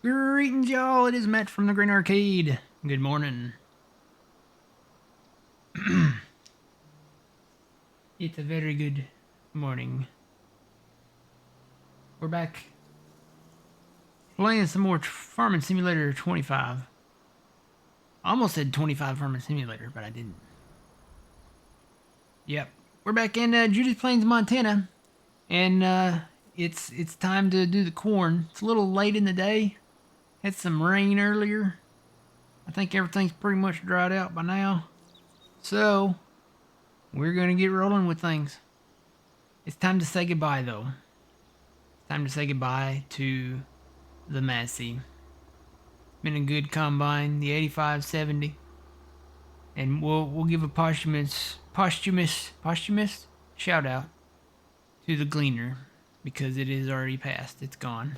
Greetings, y'all. It is Matt from the Green Arcade. Good morning. It's a very good morning. We're back playing some more Farming Simulator 25. I almost said 25 Farming Simulator, but I didn't. Yep. We're back in Judith Plains, Montana. And it's time to do the corn. It's a little late in the day. Had some rain earlier. I think everything's pretty much dried out by now. So, we're going to get rolling with things. It's time to say goodbye, though. It's time to say goodbye to the Massey. Been a good combine, the 85-70. And we'll give a posthumous shout out to the Gleaner, because it is already past. It's gone.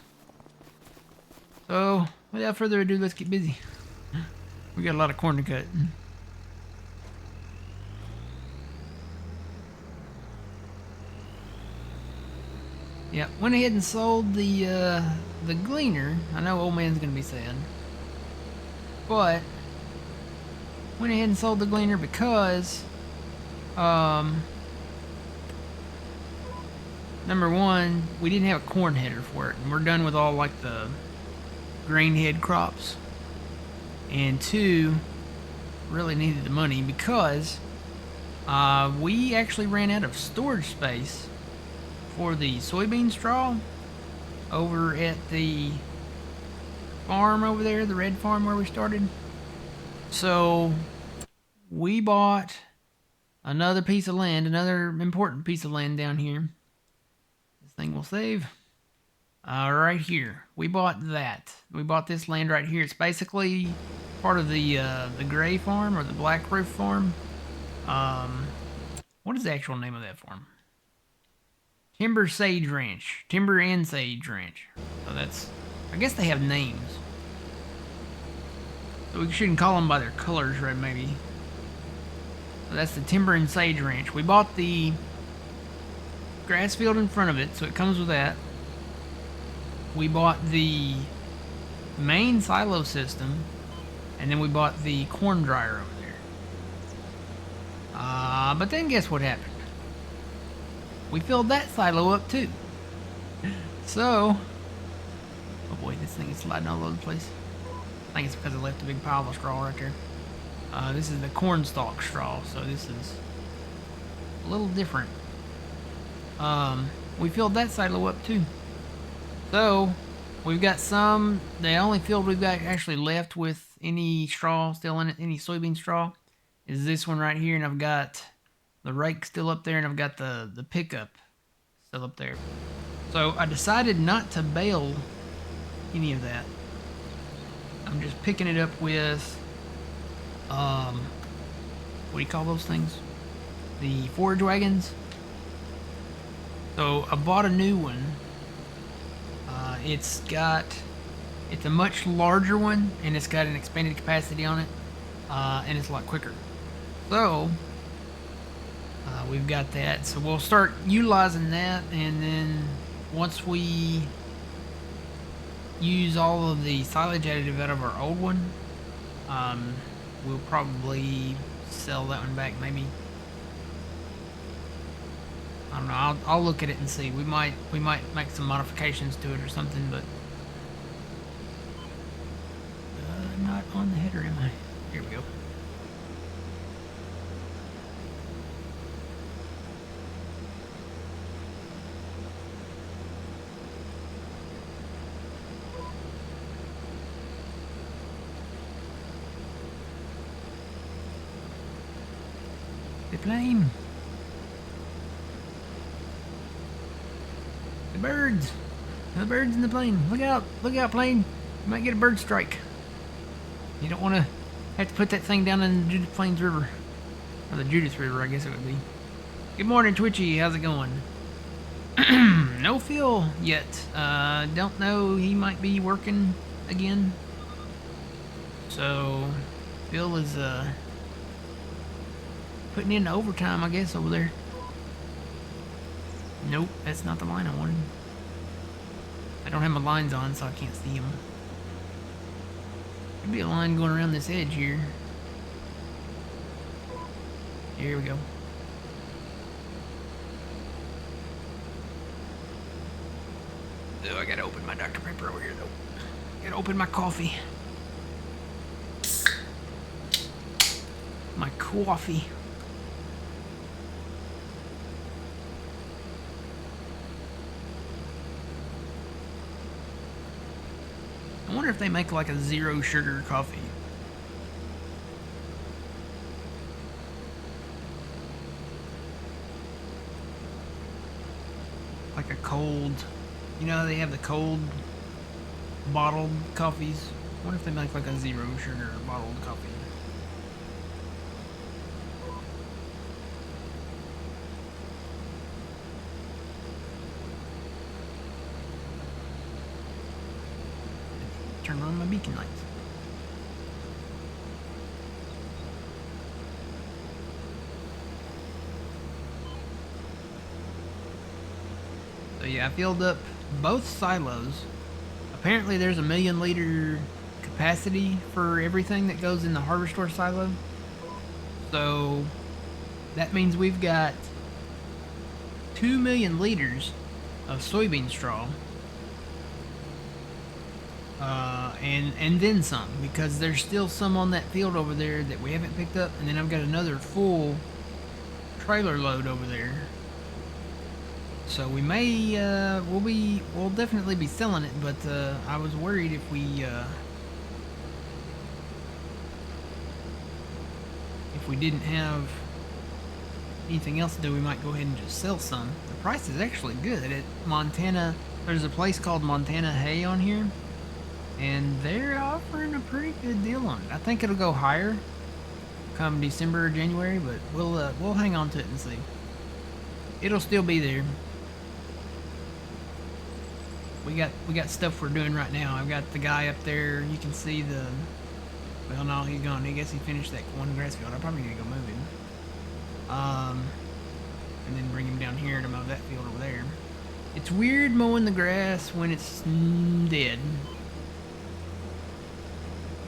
So, without further ado, let's get busy. We got a lot of corn to cut. Yeah, went ahead and sold the Gleaner. I know old man's gonna be sad, but went ahead and sold the Gleaner because, number one, we didn't have a corn header for it, and we're done with all like the grain head crops. And two, really needed the money because we actually ran out of storage space for the soybean straw over at the farm over there, the red farm where we started. So we bought another piece of land, another important piece of land down here. This thing will save. Right here. We bought that. We bought this land right here. It's basically part of the gray farm or the black roof farm. What is the actual name of that farm? Timber Sage Ranch. Timber and Sage Ranch. So that's, I guess they have names. So we shouldn't call them by their colors, right, maybe. So that's the Timber and Sage Ranch. We bought the grass field in front of it, so it comes with that. We bought the main silo system, and then we bought the corn dryer over there. But then guess what happened? We filled that silo up too. So, oh boy, this thing is sliding all over the place. I think it's because I left a big pile of straw right there. This is the corn stalk straw, so this is a little different. We filled that silo up too. So, we've got some, the only field we've got actually left with any straw still in it, any soybean straw, is this one right here, and I've got the rake still up there, and I've got the pickup still up there. So I decided not to bale any of that. I'm just picking it up with, what do you call those things? The forage wagons. So I bought a new one. It's a much larger one, and it's got an expanded capacity on it, and it's a lot quicker. So we've got that, so we'll start utilizing that, and then once we use all of the silage additive out of our old one, we'll probably sell that one back, maybe. I don't know, I'll look at it and see. We might make some modifications to it or something, but not on the header, am I? Here we go. The plane. The birds. The birds in the plane. Look out, plane. You might get a bird strike. You don't want to have to put that thing down in the Judith Plains River. Or the Judith River, I guess it would be. Good morning, Twitchy. How's it going? No Phil yet. Don't know. He might be working again. So, Phil is, putting in overtime, I guess, over there. Nope, that's not the line I wanted. I don't have my lines on, so I can't see them. Could be a line going around this edge here. Here we go. Oh, I gotta open my Dr. Pepper over here, though. Gotta open my coffee. My coffee. I wonder if they make like a zero sugar coffee. Like a cold, you know how they have the cold bottled coffees? I wonder if they make like a zero sugar bottled coffee. Turn on my beacon lights. So yeah, I filled up both silos. Apparently there's 1,000,000 liter capacity for everything that goes in the harvester silo. So that means we've got 2,000,000 liters of soybean straw. And then some, because there's still some on that field over there that we haven't picked up, and then I've got another full trailer load over there. So we may, we'll definitely be selling it, but I was worried if we didn't have anything else to do, we might go ahead and just sell some. The price is actually good at Montana. There's a place called Montana Hay on here, and they're offering a pretty good deal on it. I think it'll go higher come December or January, but we'll hang on to it and see. It'll still be there. We got stuff we're doing right now. I've got the guy up there. You can see the. Well, no, he's gone. I guess he finished that one grass field. I probably need to go move him. And then bring him down here to mow that field over there. It's weird mowing the grass when it's dead,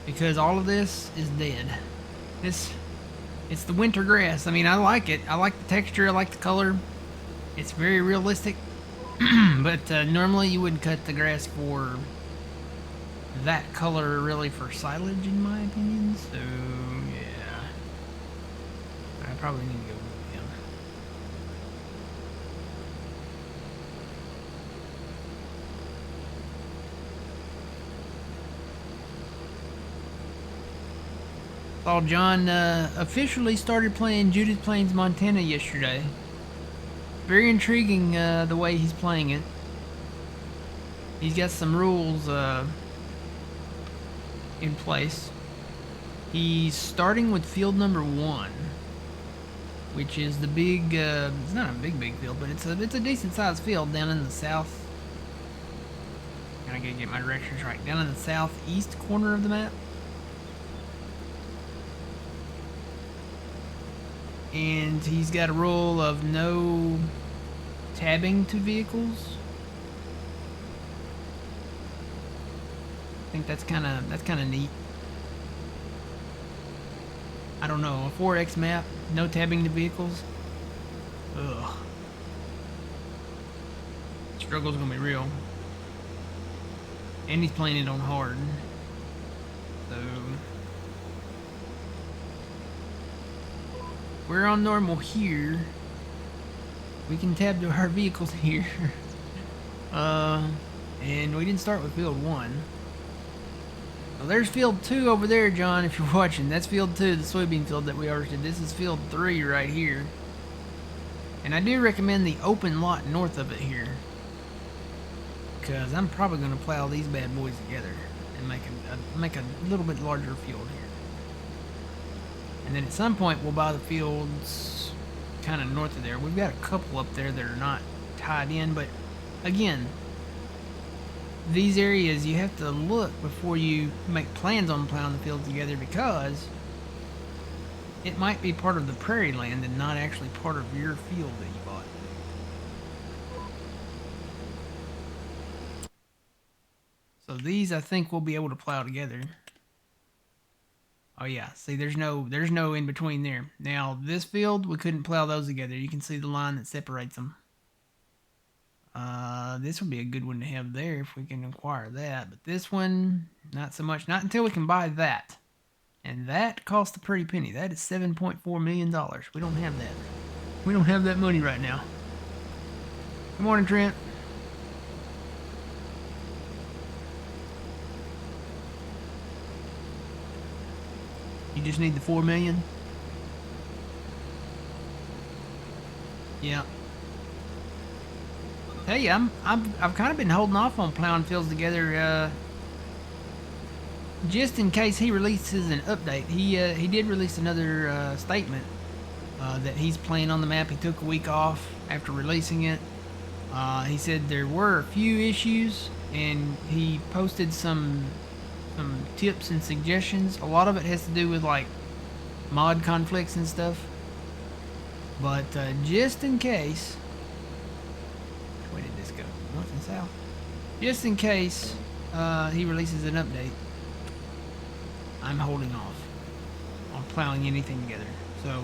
because all of this is dead. It's the winter grass. I mean, I like it. I like the texture. I like the color. It's very realistic. But normally you wouldn't cut the grass for that color, really, for silage, in my opinion. So yeah, I probably need to go move him. Saw John officially started playing Judith Plains Montana yesterday. Very intriguing the way he's playing it. He's got some rules in place. He's starting with field number 1, which is the big. It's not a big field, but it's a decent sized field down in the south. I gotta get my directions right. Down in the southeast corner of the map. And he's got a rule of no tabbing to vehicles. I think that's kind of neat. I don't know, a 4X map, no tabbing to vehicles. Ugh. Struggle's gonna be real. And he's playing it on hard. So we're on normal here. We can tab to our vehicles here. And we didn't start with field 1. Well, there's field 2 over there, John, if you're watching. That's field 2, the soybean field that we harvested. This is field 3 right here. And I do recommend the open lot north of it here, because I'm probably going to plow these bad boys together and make a little bit larger field here. And then at some point we'll buy the fields kind of north of there. We've got a couple up there that are not tied in, but again, these areas you have to look before you make plans on plowing the fields together, because it might be part of the prairie land and not actually part of your field that you bought. So these I think we'll be able to plow together. Oh yeah, see, there's no in between there. Now this field, we couldn't plow those together. You can see the line that separates them. This would be a good one to have there if we can acquire that. But this one, not so much. Not until we can buy that. And that cost a pretty penny. That is $7.4 million. We don't have that. We don't have that money right now. Good morning, Trent. You just need the 4 million? Yeah. Hey, I've kind of been holding off on plowing fields together, just in case he releases an update. He did release another statement that he's playing on the map. He took a week off after releasing it. He said there were a few issues, and he posted some tips and suggestions. A lot of it has to do with like mod conflicts and stuff. But just in case, which way did this go? North and south. Just in case he releases an update, I'm holding off on plowing anything together. So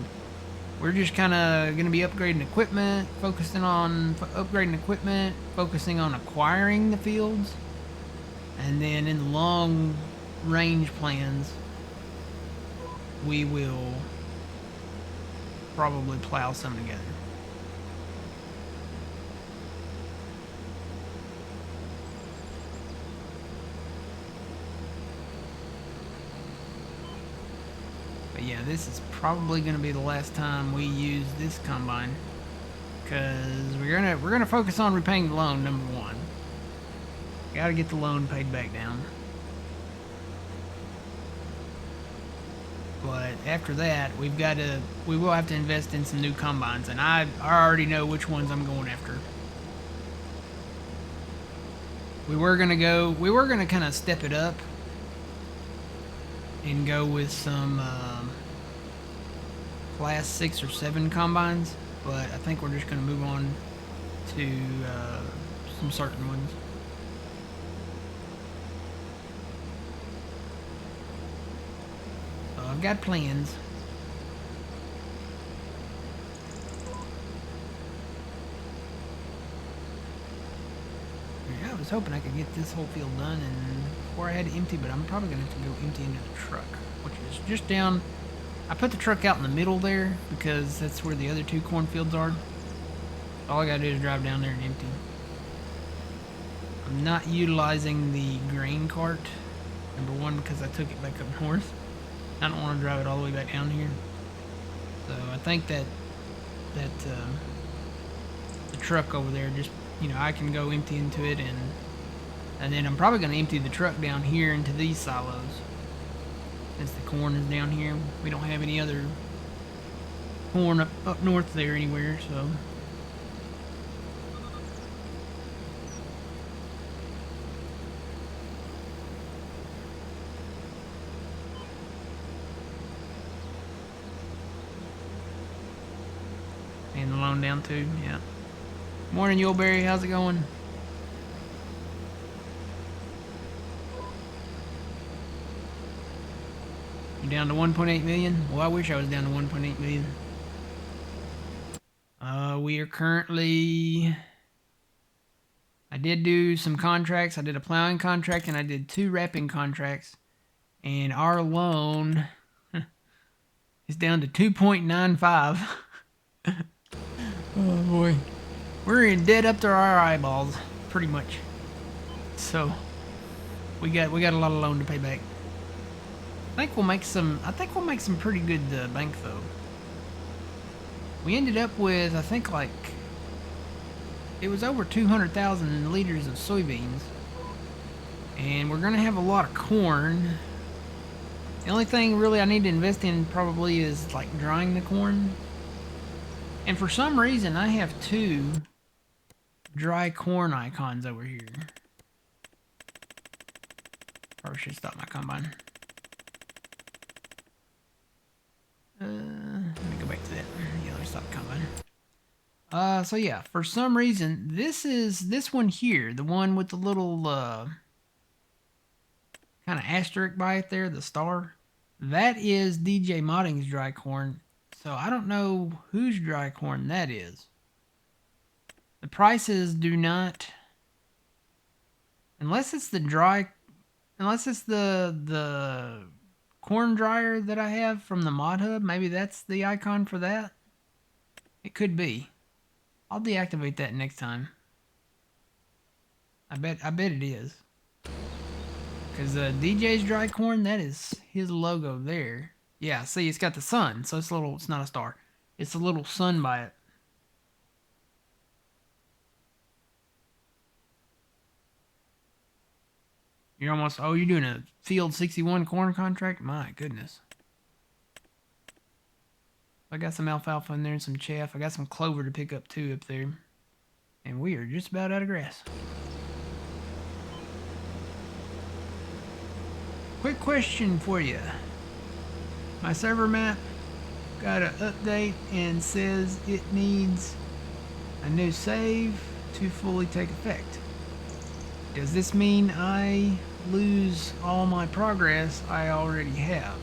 we're just kind of going to be upgrading equipment, focusing on upgrading equipment, focusing on acquiring the fields, and then in the long range plans, we will probably plow some together. But yeah, this is probably going to be the last time we use this combine, because we're gonna focus on repaying the loan. Number one, got to get the loan paid back down. But after that, we will have to invest in some new combines, and I already know which ones I'm going after. We were gonna kind of step it up and go with some class 6 or 7 combines, but I think we're just gonna move on to some certain ones. I've got plans. Yeah, I was hoping I could get this whole field done and before I had to empty, but I'm probably gonna have to go empty into the truck, which is just down. I put the truck out in the middle there because that's where the other 2 cornfields are. All I gotta do is drive down there and empty. I'm not utilizing the grain cart, number one, because I took it back up north. I don't want to drive it all the way back down here. So I think that the truck over there, just, you know, I can go empty into it, and then I'm probably going to empty the truck down here into these silos. Since the corn is down here, we don't have any other corn up north there anywhere, so. And the loan down too, yeah. Morning, Yuleberry, how's it going? You down to 1.8 million? Well, I wish I was down to 1.8 million. We are currently... I did do some contracts. I did a plowing contract and I did 2 wrapping contracts. And our loan is down to 2.95. Oh boy. We're in debt up to our eyeballs, pretty much. So we got a lot of loan to pay back. I think we'll make some pretty good bank though. We ended up with, I think, like, it was over 200,000 liters of soybeans. And we're gonna have a lot of corn. The only thing really I need to invest in probably is like drying the corn. And for some reason I have 2 dry corn icons over here. Probably should stop my combine. Let me go back to that. Yeah, let me stop the combine. So yeah, for some reason, this one here, the one with the little kind of asterisk by it there, the star. That is DJ Modding's dry corn. So I don't know whose dry corn that is. The prices do not, unless it's the corn dryer that I have from the mod hub. Maybe that's the icon for that. It could be. I'll deactivate that next time. I bet it is. Because DJ's dry corn, that is his logo there. Yeah, see, it's got the sun, so it's not a star. It's a little sun by it. You're doing a Field 61 corn contract? My goodness. I got some alfalfa in there and some chaff. I got some clover to pick up too up there. And we are just about out of grass. Quick question for you. My server map got an update and says it needs a new save to fully take effect. Does this mean I lose all my progress I already have?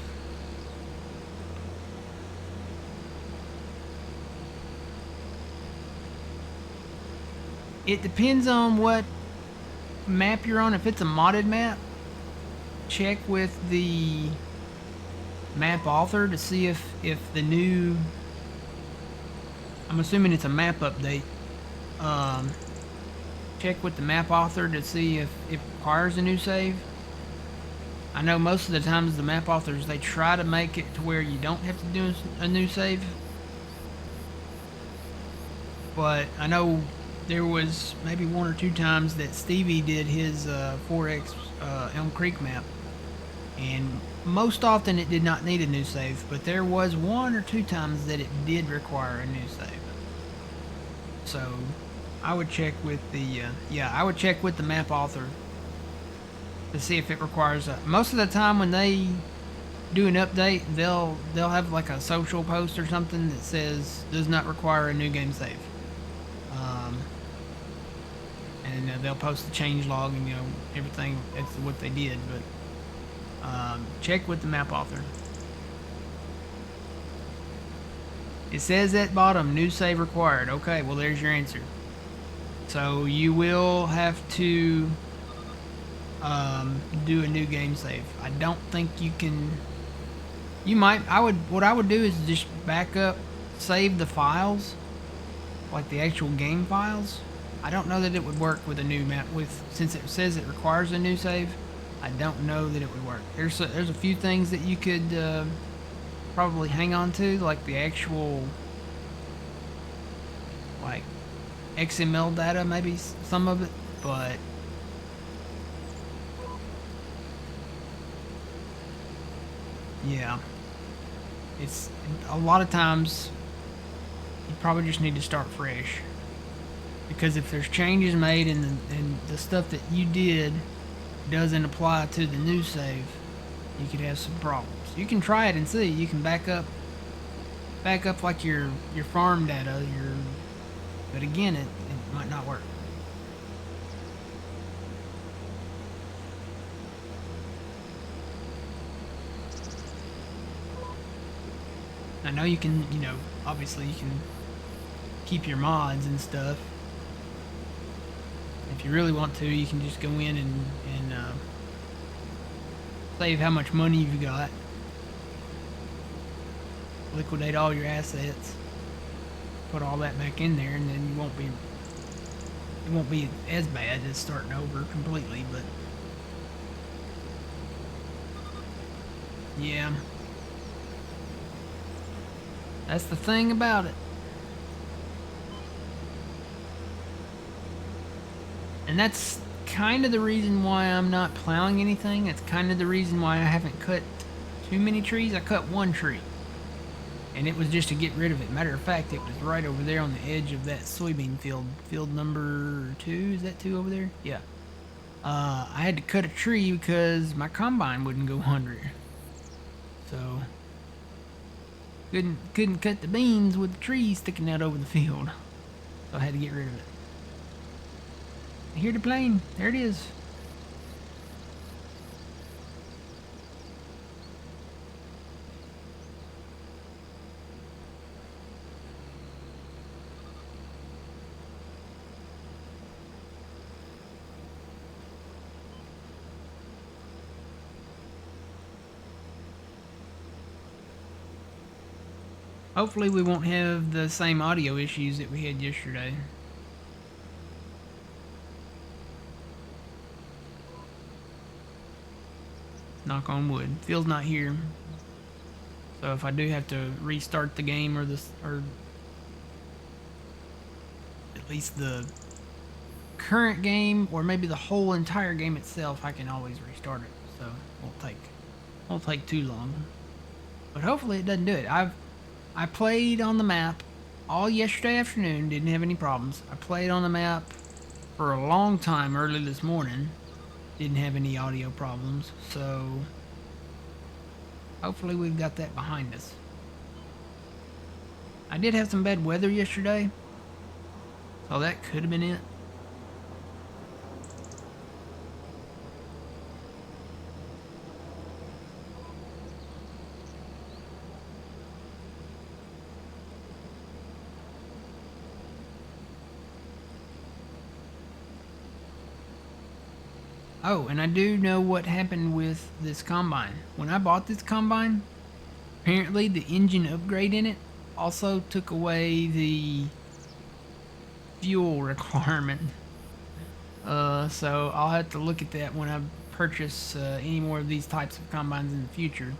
It depends on what map you're on. If it's a modded map, check with the map author to see if the new, I'm assuming it's a map update. Check with the map author to see if it requires a new save. I know most of the times the map authors, they try to make it to where you don't have to do a new save. But I know there was maybe one or two times that Stevie did his 4X Elm Creek map, and most often it did not need a new save, but there was one or two times that it did require a new save. So I would check with the map author to see if it requires a. Most of the time when they do an update, they'll have like a social post or something that says does not require a new game save. And they'll post the change log and everything. That's what they did, but check with the map author. It says at bottom, new save required. Okay, well there's your answer. So you will have to do a new game save. I don't think you can. You might. What I would do is just back up, save the files, like the actual game files. I don't know that it would work with a new map. Since it says it requires a new save, I don't know that it would work. There's a few things that you could probably hang on to, like the actual like XML data, maybe some of it, but yeah, it's a lot of times you probably just need to start fresh, because if there's changes made and the stuff that you did doesn't apply to the new save, you could have some problems. You can try it and see. You can back up like your farm data, but again, it might not work. I know you can, obviously you can keep your mods and stuff. If you really want to, you can just go in and save how much money you've got, liquidate all your assets, put all that back in there, and then it won't be as bad as starting over completely. But yeah, that's the thing about it. And that's kind of the reason why I'm not plowing anything. It's kind of the reason why I haven't cut too many trees. I cut one tree, and it was just to get rid of it. Matter of fact, it was right over there on the edge of that soybean field. Field number 2, is that 2 over there? Yeah. I had to cut a tree because my combine wouldn't go under it. So couldn't cut the beans with the trees sticking out over the field. So I had to get rid of it. I hear the plane. There it is. Hopefully we won't have the same audio issues that we had yesterday. Knock on wood. Phil's not here. So if I do have to restart the game or at least the current game or maybe the whole entire game itself, I can always restart it. So it won't take too long. But hopefully it doesn't do it. I played on the map all yesterday afternoon, didn't have any problems. I played on the map for a long time early this morning, didn't have any audio problems. So hopefully we've got that behind us. I did have some bad weather yesterday, so that could have been it. Oh, and I do know what happened with this combine. When I bought this combine, apparently the engine upgrade in it also took away the fuel requirement. So I'll have to look at that when I purchase any more of these types of combines in the future.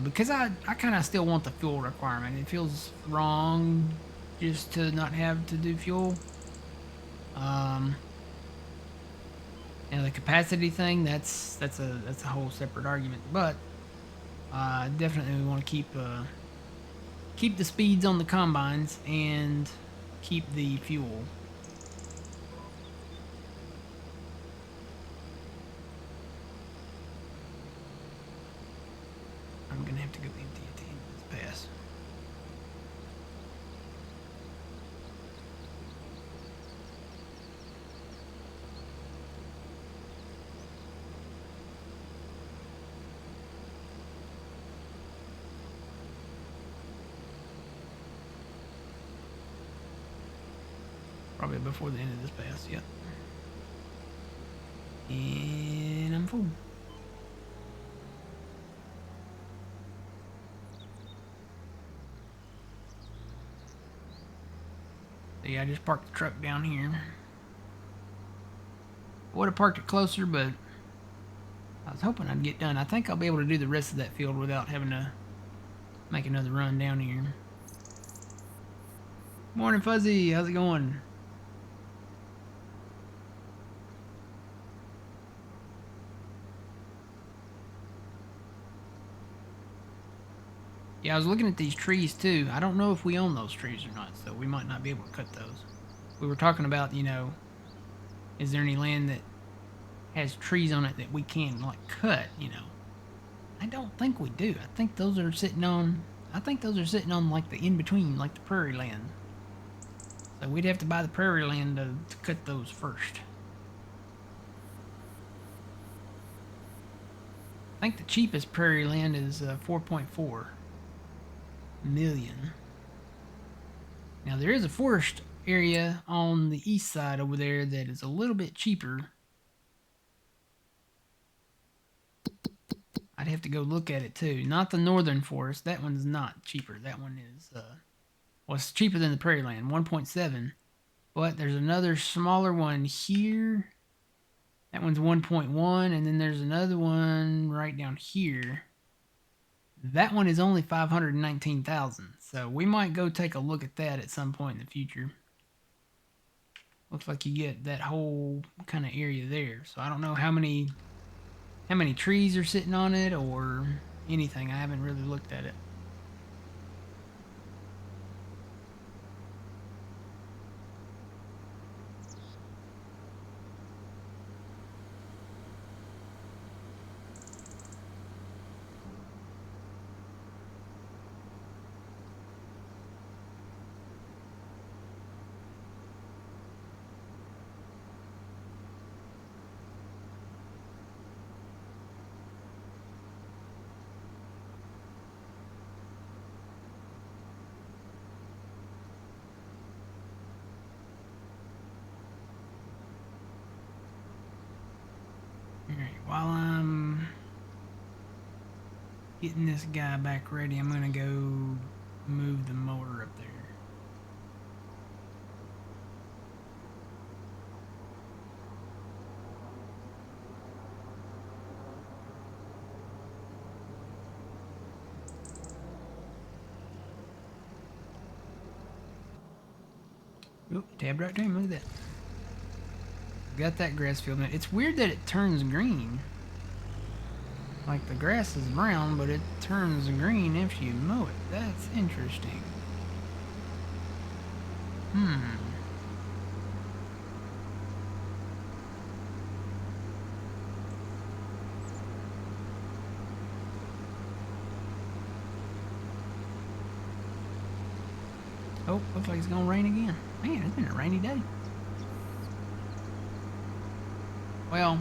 Because I kind of still want the fuel requirement. It feels wrong just to not have to do fuel. And the capacity thing, that's a whole separate argument. But definitely we want to keep the speeds on the combines and keep the fuel. I'm gonna have to go empty at the end of this pass. Probably before the end of this pass, yep. And I'm full. So yeah, I just parked the truck down here. I would have parked it closer, but I was hoping I'd get done. I think I'll be able to do the rest of that field without having to make another run down here. Morning, Fuzzy. How's it going? Yeah, I was looking at these trees too. I don't know if we own those trees or not, so we might not be able to cut those. We were talking about, is there any land that has trees on it that we can like cut, I don't think we do. I think those are sitting on like the in between, like the prairie land. So we'd have to buy the prairie land to cut those first. I think the cheapest prairie land is 4.4 million. Now there is a forest area on the east side over there that is a little bit cheaper. I'd have to go look at it too. Not the northern forest. That one's not cheaper. That one is well, it's cheaper than the prairie land, 1.7. But there's another smaller one here. That one's 1.1, and then there's another one right down here. That one is only 519,000. So we might go take a look at that at some point in the future. Looks like you get that whole kind of area there. So I don't know how many trees are sitting on it or anything. I haven't really looked at it. Getting this guy back ready, I'm gonna go move the mower up there. Oop, tabbed right to him, look at that. Got that grass field. It's weird that it turns green. Like the grass is brown, but it turns green if you mow it. That's interesting. Oh, looks like it's gonna rain again. Man, it's been a rainy day. Well,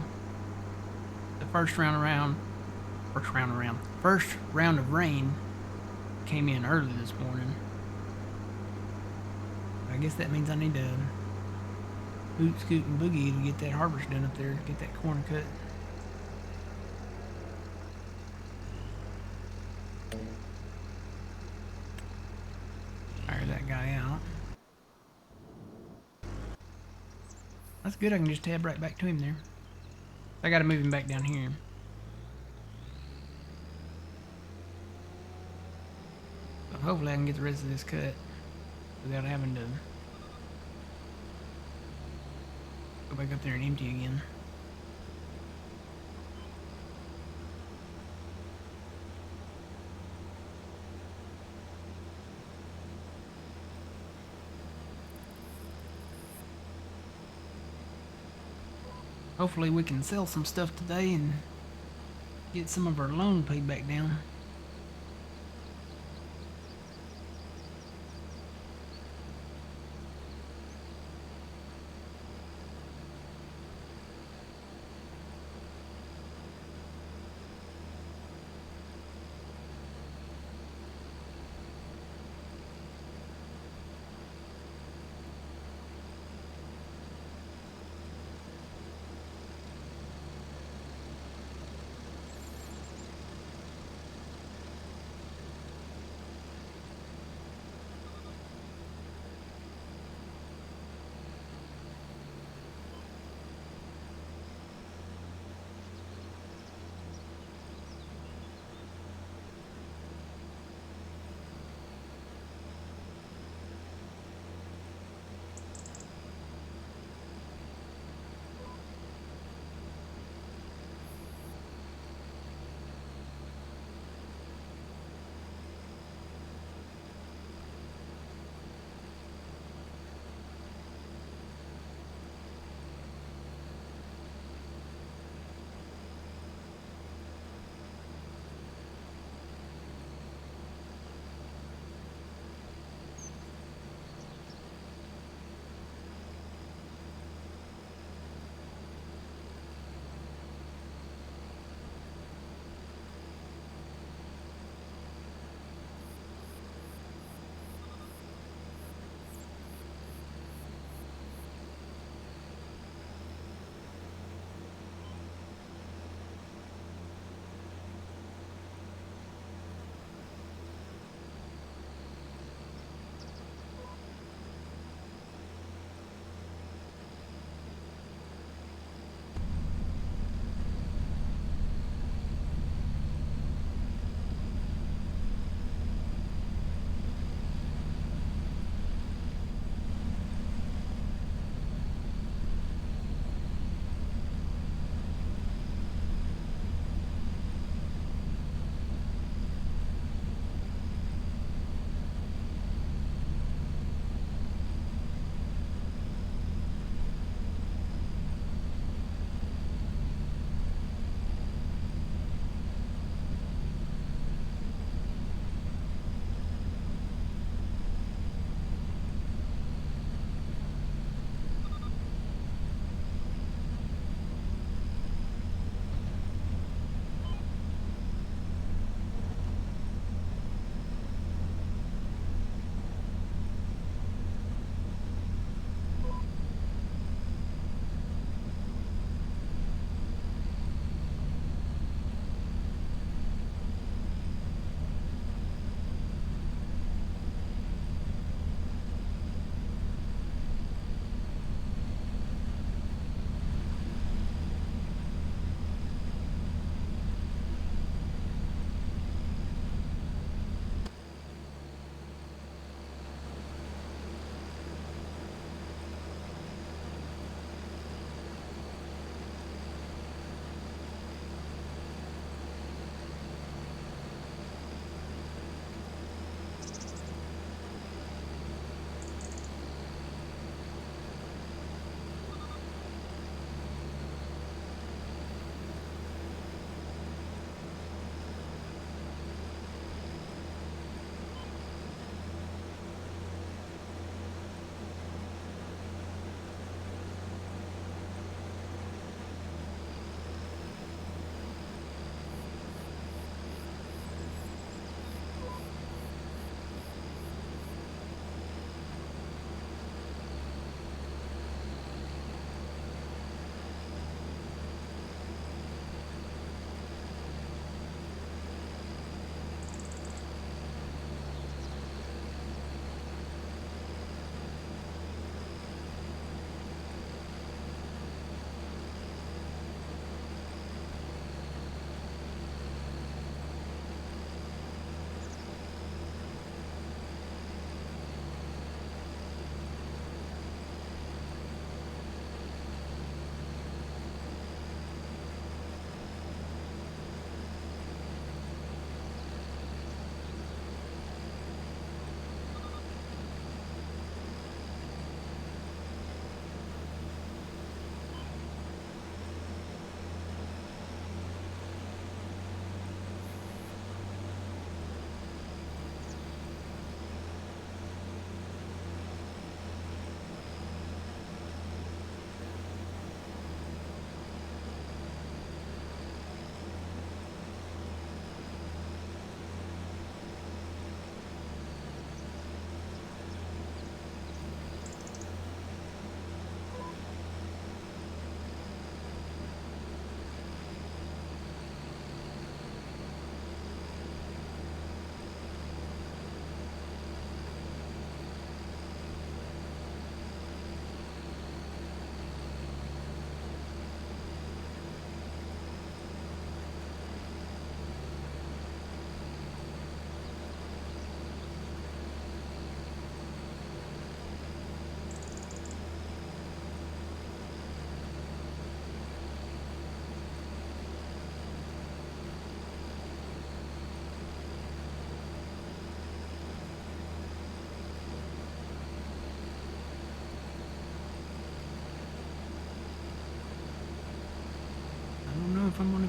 the first round of rain came in early this morning. I guess that means I need to boot, scoot, and boogie to get that harvest done up there, get that corn cut. Hire that guy out. That's good, I can just tab right back to him there. I gotta move him back down here. But hopefully I can get the rest of this cut without having to go back up there and empty again. Hopefully we can sell some stuff today and get some of our loan paid back down.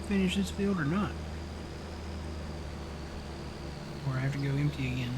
finish this field or not. Or I have to go empty again.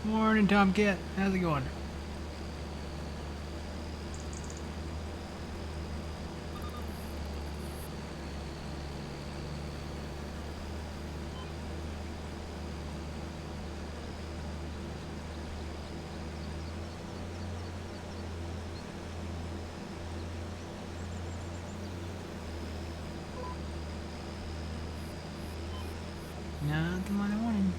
Morning, Tomcat. How's it going? Not the one I wanted.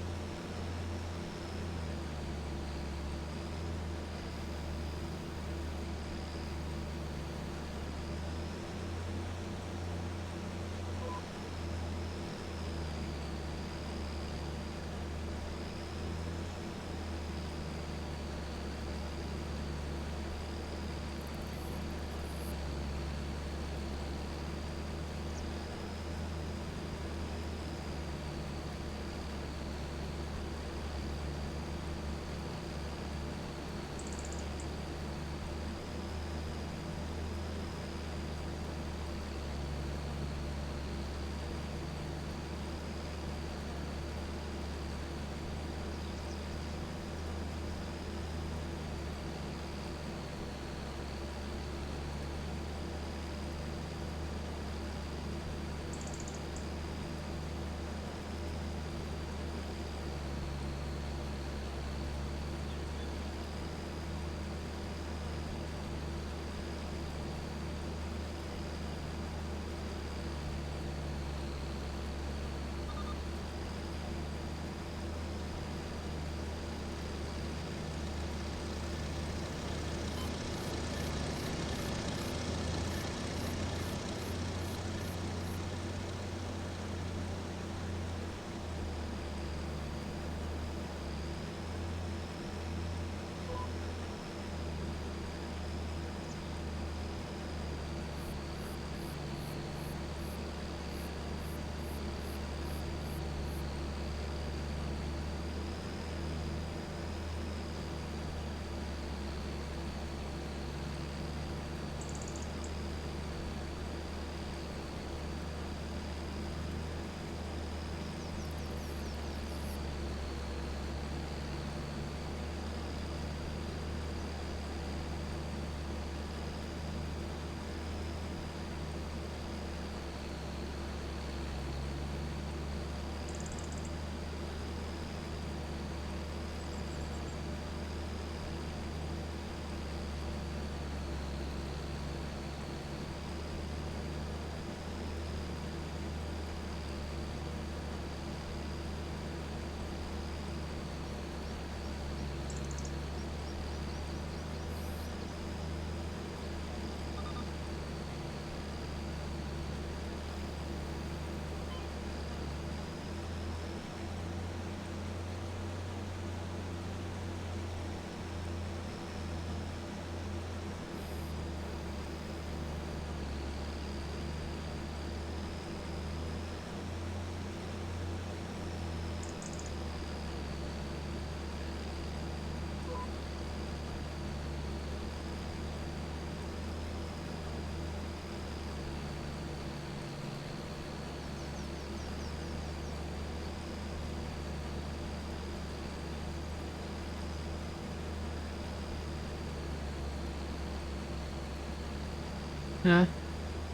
Huh?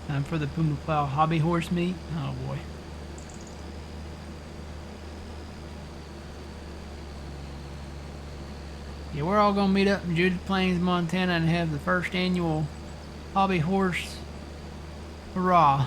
Time for the Puma Plow hobby horse meet? Oh boy. Yeah, we're all gonna meet up in Judith Plains, Montana and have the first annual hobby horse hurrah.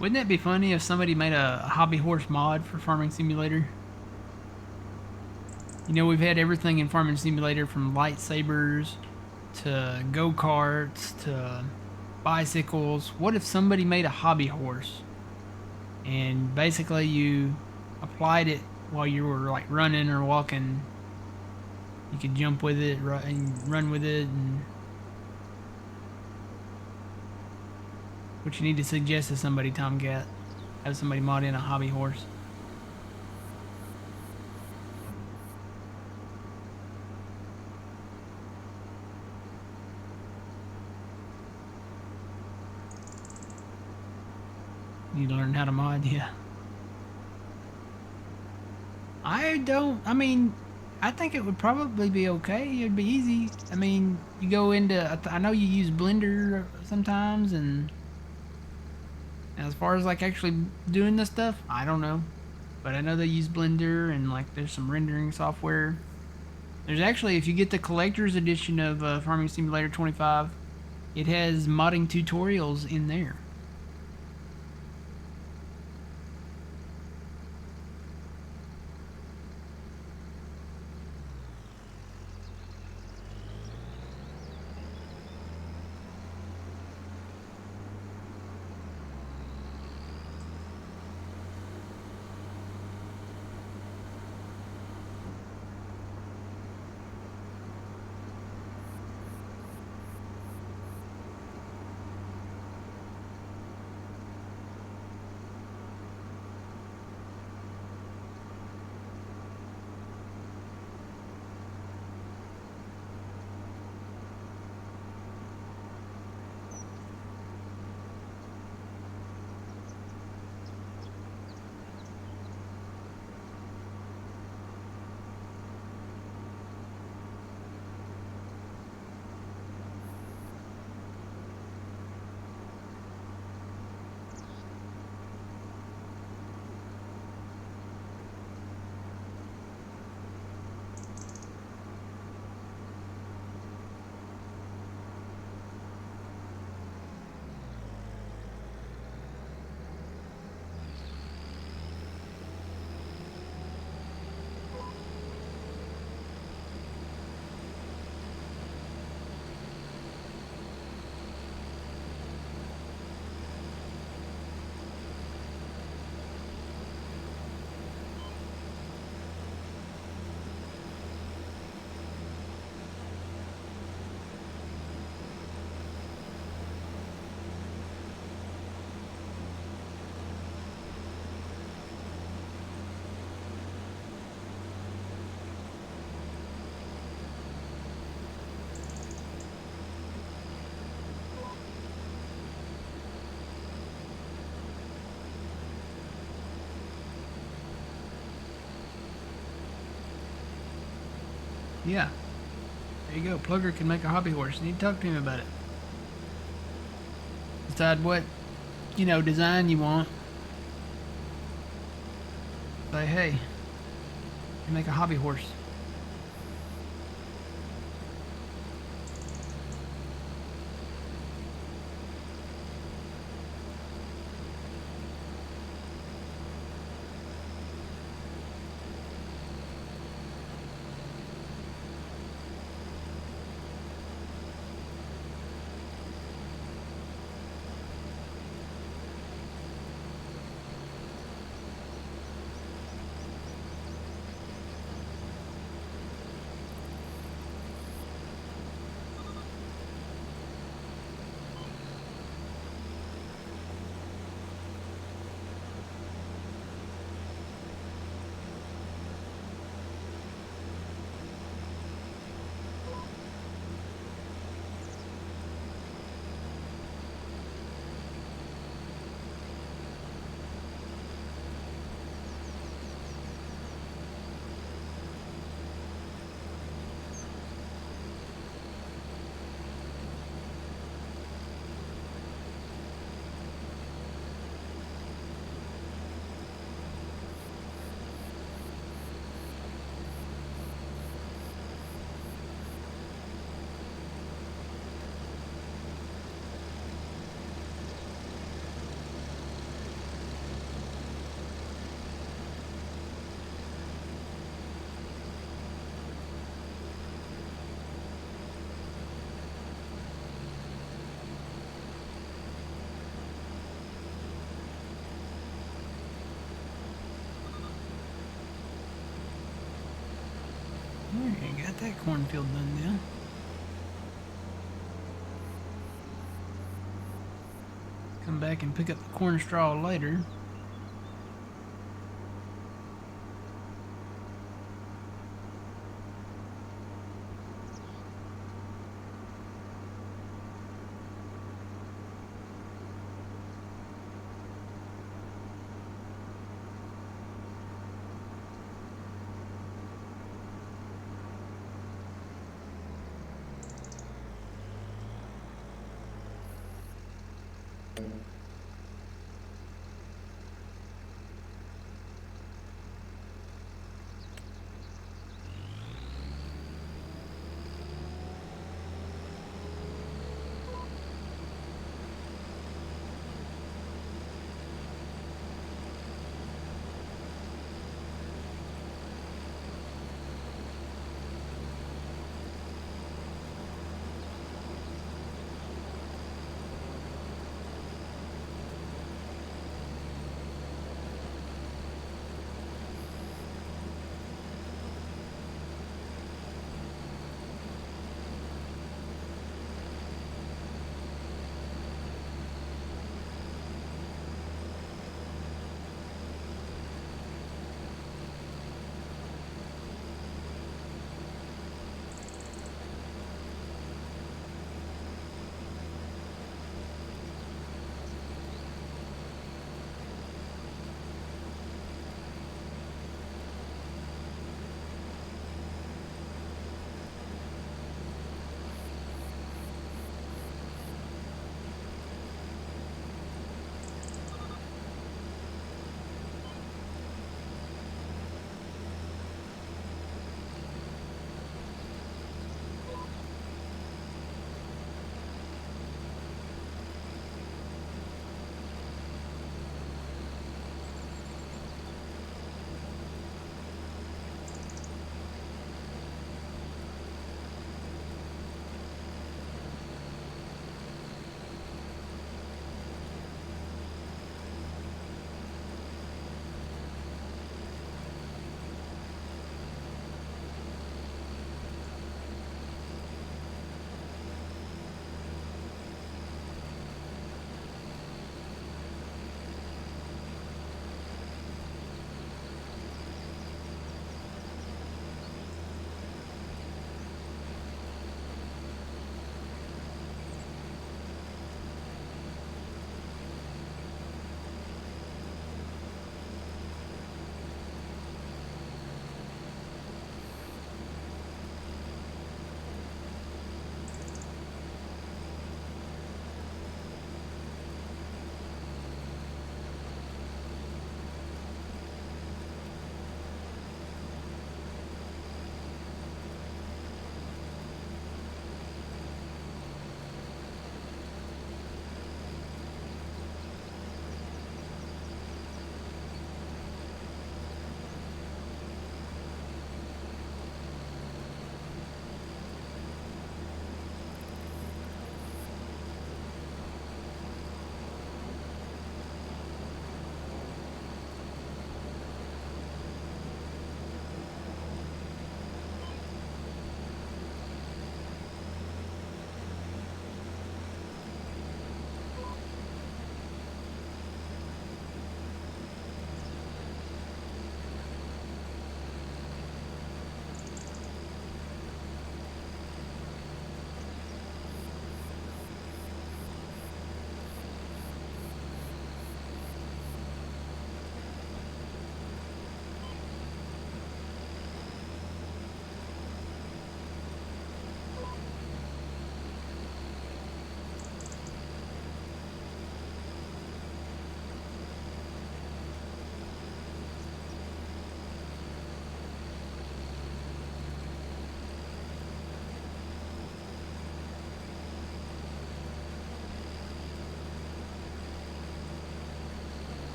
Wouldn't that be funny if somebody made a hobby horse mod for Farming Simulator? You know, we've had everything in Farming Simulator from lightsabers to go-karts to bicycles. What if somebody made a hobby horse and basically you applied it while you were like running or walking You could jump with it, and run with it, and what you need to suggest to somebody, Tomcat. Have somebody mod in a hobby horse. You learn how to mod, yeah. I mean, I think it would probably be okay. It'd be easy. I mean, you go into, I know you use Blender sometimes, and as far as like actually doing this stuff, I don't know. But I know they use Blender, and like there's some rendering software. There's actually, if you get the collector's edition of Farming Simulator 25, it has modding tutorials in there. Yeah. There you go. Plugger can make a hobby horse. You need to talk to him about it. Decide what, design you want. Say, hey, you make a hobby horse. that cornfield done now. Come back and pick up the corn straw later.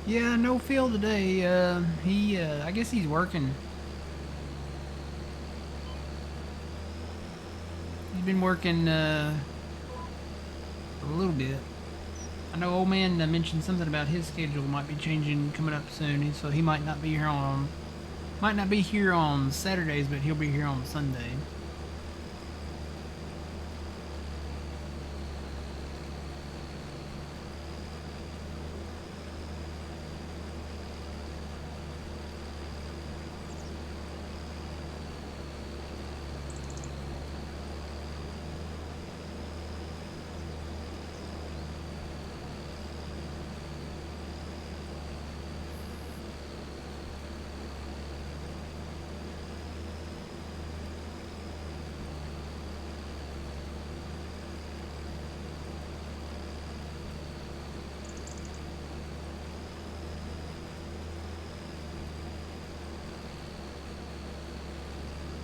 Yeah, no Phil today. I guess he's working. He's been working a little bit. I know old man mentioned something about his schedule might be changing coming up soon, so he might not be here on Saturdays, but he'll be here on Sunday.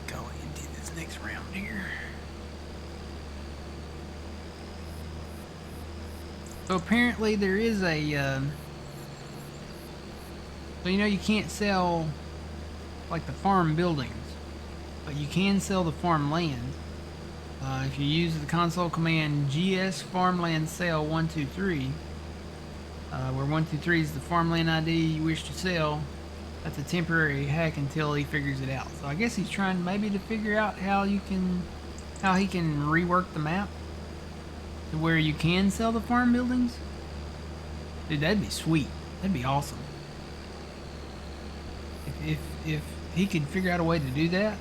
Going into this next round here. So apparently there is a, so you know you can't sell like the farm buildings, but you can sell the farm land. If you use the console command GS farmland sell 123, where 123 is the farmland ID you wish to sell, that's a temporary hack until he figures it out. So I guess he's trying maybe to figure out how he can rework the map to where you can sell the farm buildings. Dude, that'd be sweet. That'd be awesome. If he could figure out a way to do that.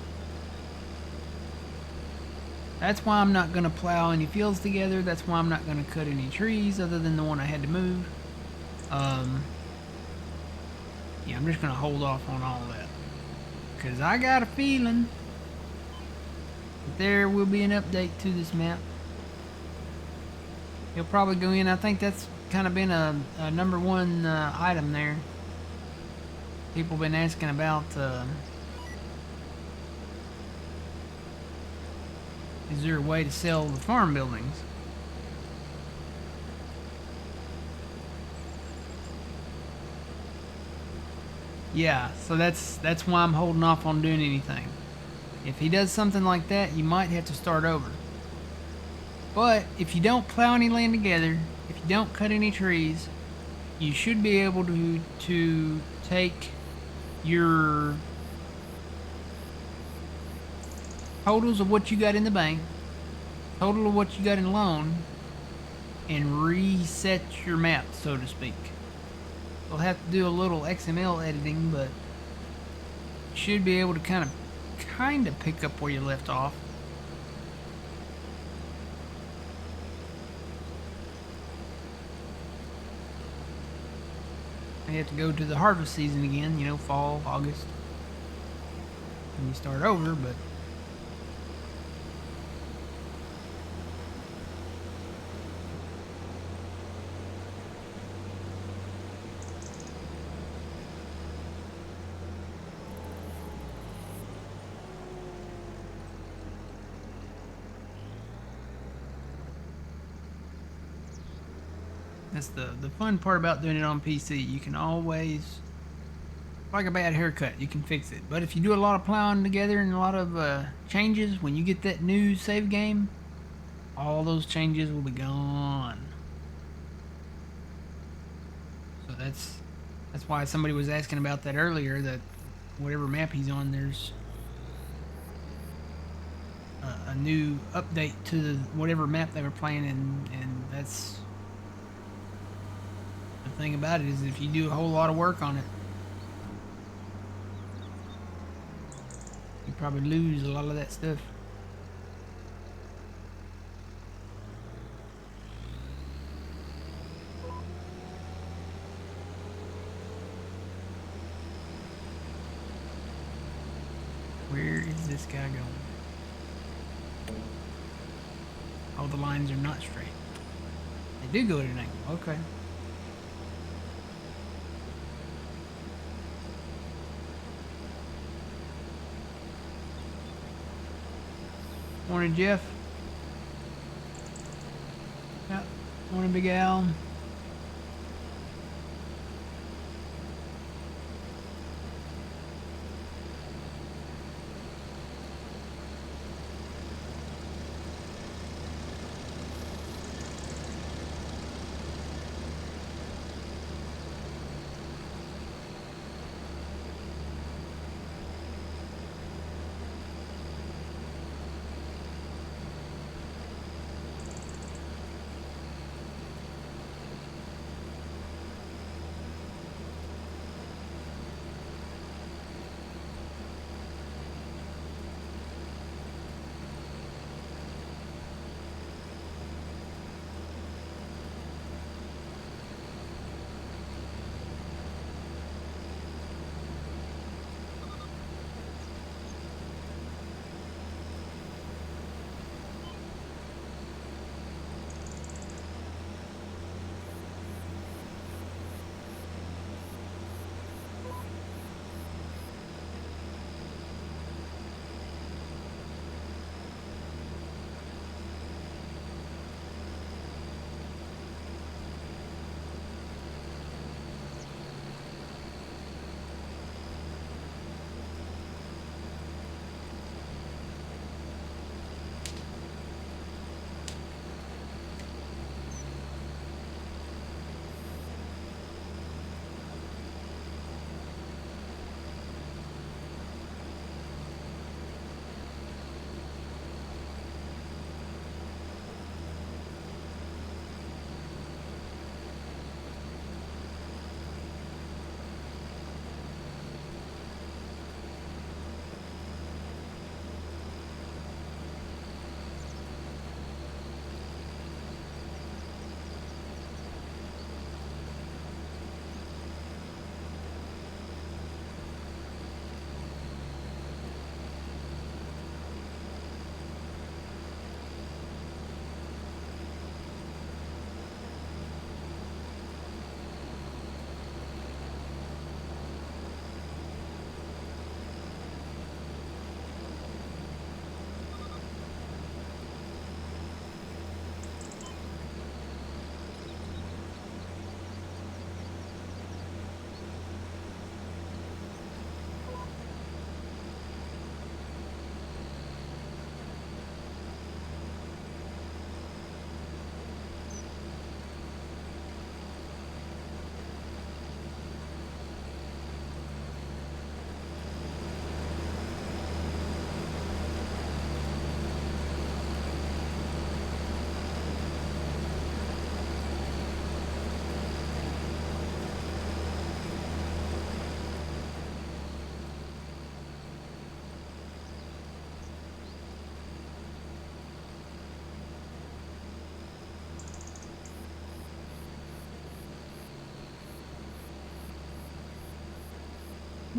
That's why I'm not going to plow any fields together. That's why I'm not going to cut any trees other than the one I had to move. Yeah, I'm just going to hold off on all that. Because I got a feeling that there will be an update to this map. He'll probably go in. I think that's kind of been a number one item there. People been asking about... is there a way to sell the farm buildings? Yeah, so that's why I'm holding off on doing anything. If he does something like that, you might have to start over. But if you don't plow any land together, if you don't cut any trees, you should be able to take your totals of what you got in the bank, total of what you got in loan, and reset your map, so to speak. You'll have to do a little XML editing, but you should be able to kind of pick up where you left off. You have to go to the harvest season again, you know, fall, August, and you start over, but that's the fun part about doing it on PC. You can always, like a bad haircut, you can fix it. But if you do a lot of plowing together and a lot of changes, when you get that new save game, all those changes will be gone. So that's why somebody was asking about that earlier, that whatever map he's on, there's a new update to whatever map they were playing, and that's... the thing about it is, if you do a whole lot of work on it, you probably lose a lot of that stuff. Where is this guy going? Oh, the lines are not straight. They do go at an angle. Okay. Morning, Jeff. Yeah. Morning, Big Al.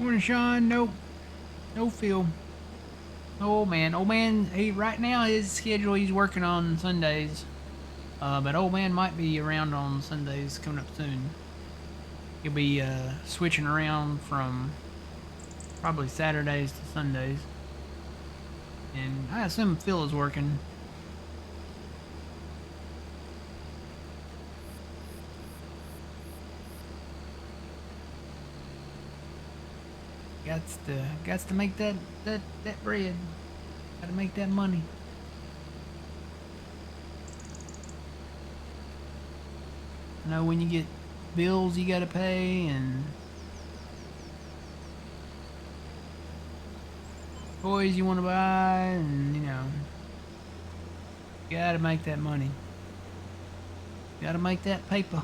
Morning, Sean. Nope. No Phil. Old man. Old man, he right now his schedule he's working on Sundays. But old man might be around on Sundays coming up soon. He'll be switching around from probably Saturdays to Sundays. And I assume Phil is working. Gots to make that bread. Gotta make that money. I know when you get bills you gotta pay and toys you wanna buy and you gotta make that money. Gotta make that paper.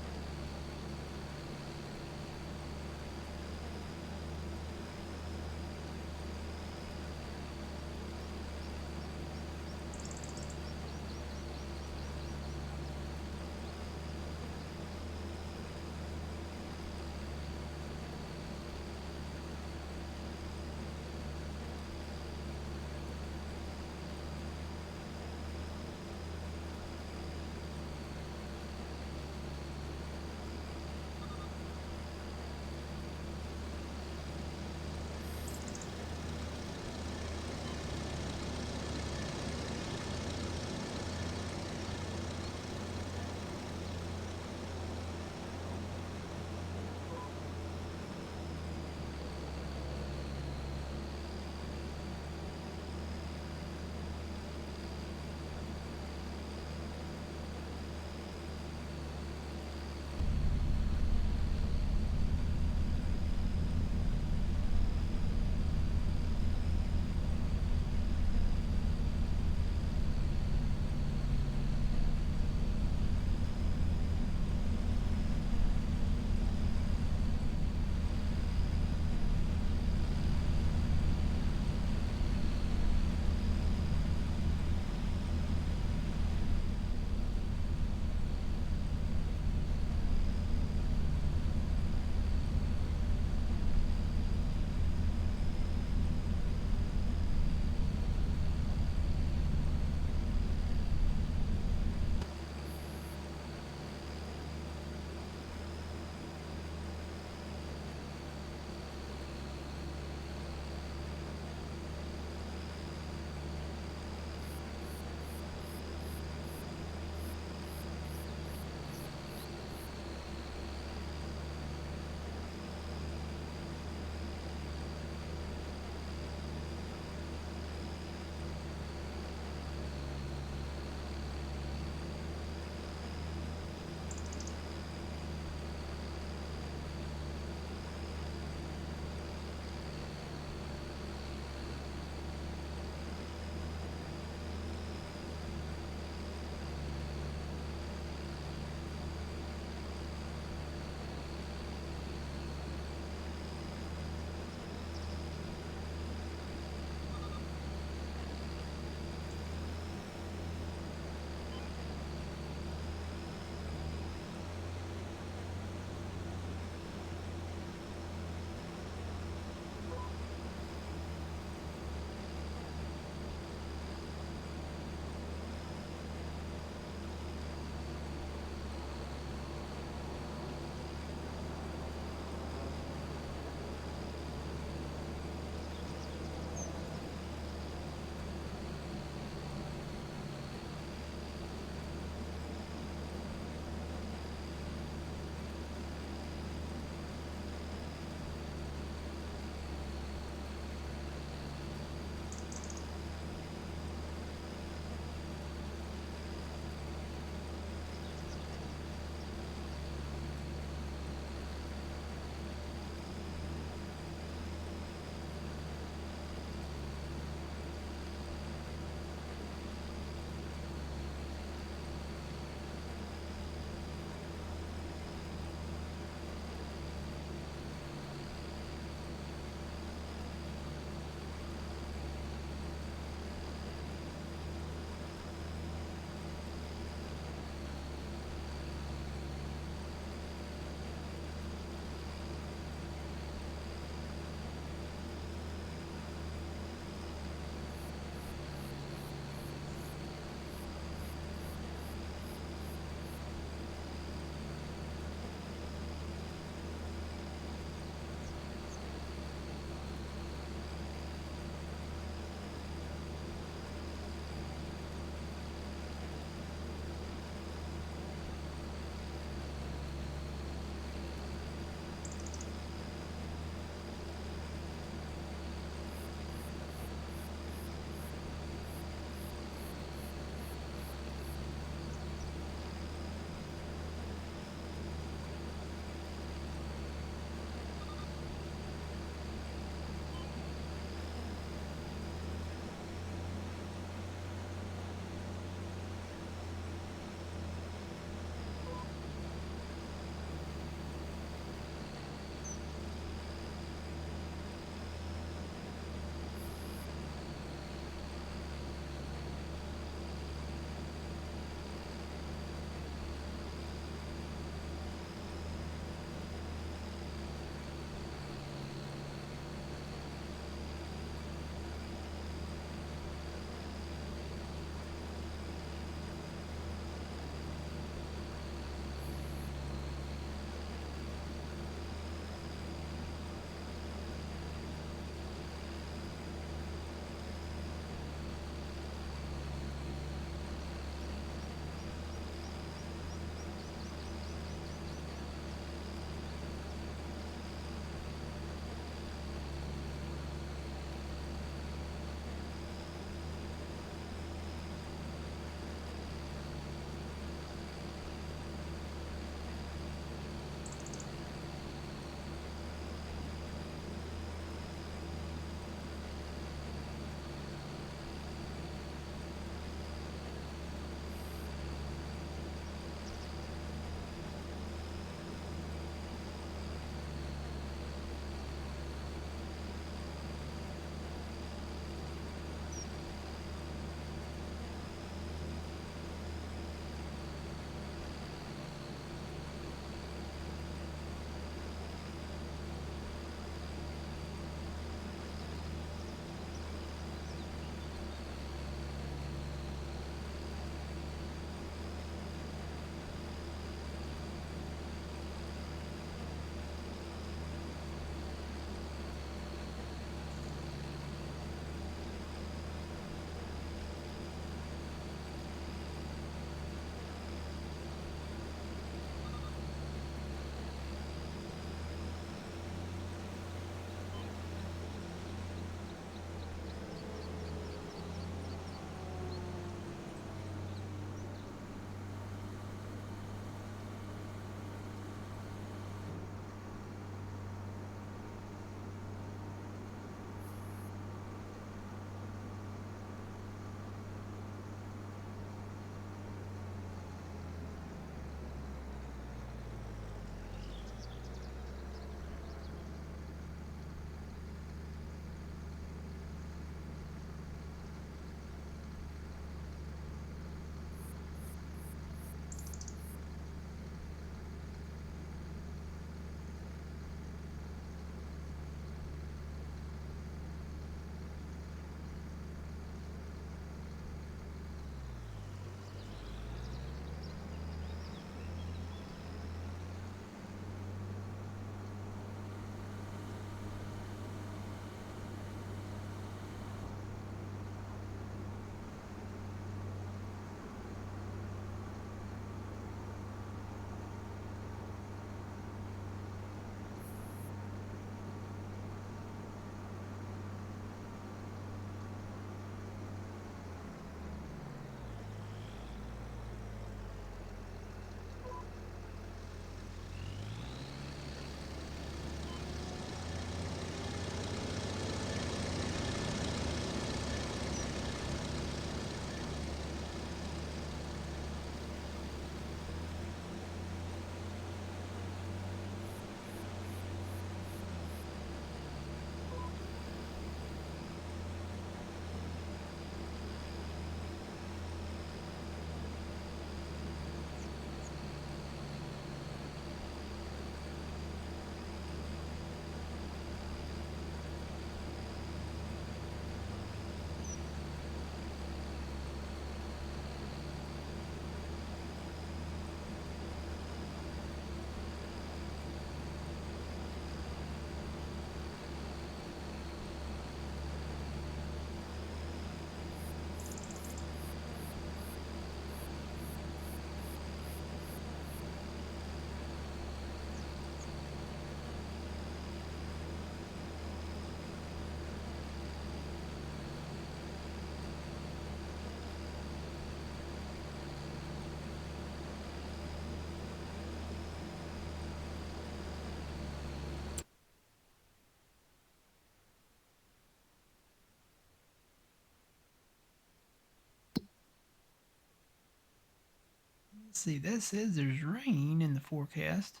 Let's see, that says there's rain in the forecast.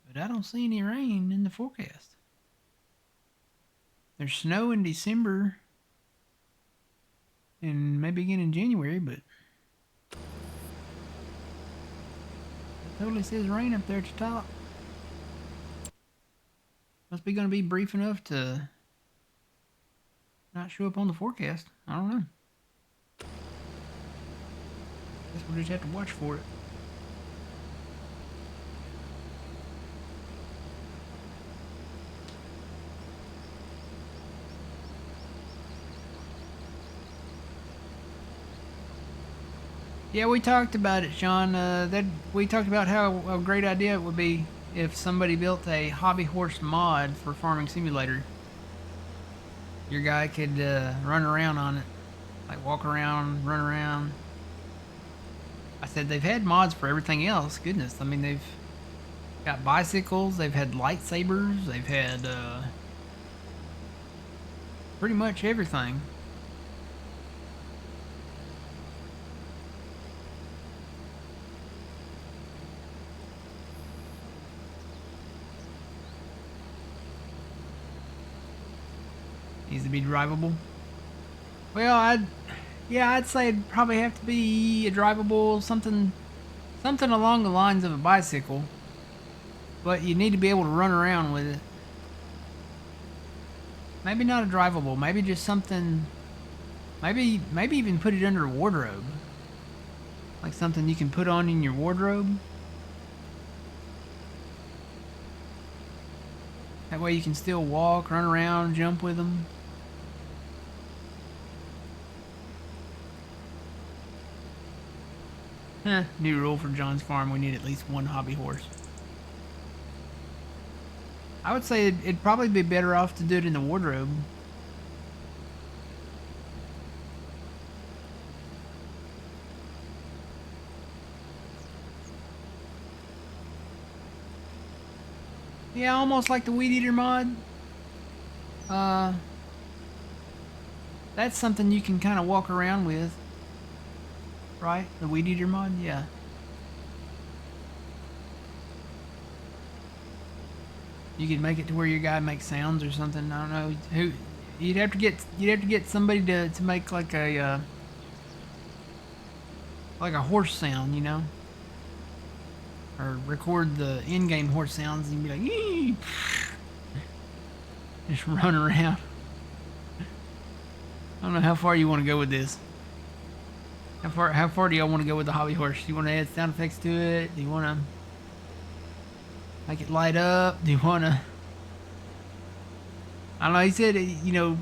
But I don't see any rain in the forecast. There's snow in December and maybe again in January, but it totally says rain up there at the top. Must be going to be brief enough to not show up on the forecast. I don't know. Guess we'll just have to watch for it. Yeah, we talked about it, Sean. We talked about how a great idea it would be if somebody built a hobby horse mod for Farming Simulator. Your guy could run around on it, like walk around, run around. I said they've had mods for everything else. Goodness, I mean they've got bicycles, they've had lightsabers, they've had pretty much everything. Needs to be drivable. Well, I'd say it'd probably have to be a drivable something along the lines of a bicycle. But you need to be able to run around with it. Maybe not a drivable, maybe just something, maybe even put it under a wardrobe. Like something you can put on in your wardrobe. That way you can still walk, run around, jump with them. New rule for John's farm, we need at least one hobby horse. I would say it'd probably be better off to do it in the wardrobe. Yeah, almost like the Weed Eater mod. That's something you can kind of walk around with. Right? The Weed Eater mod? Yeah. You could make it to where your guy makes sounds or something. I don't know. Who you'd have to get somebody to make like a horse sound, you know? Or record the in-game horse sounds and be like, ee! Just run around. I don't know how far you want to go with this. How far do y'all want to go with the hobby horse? Do you want to add sound effects to it? Do you want to make it light up? Do you want to... I don't know, he said, you know,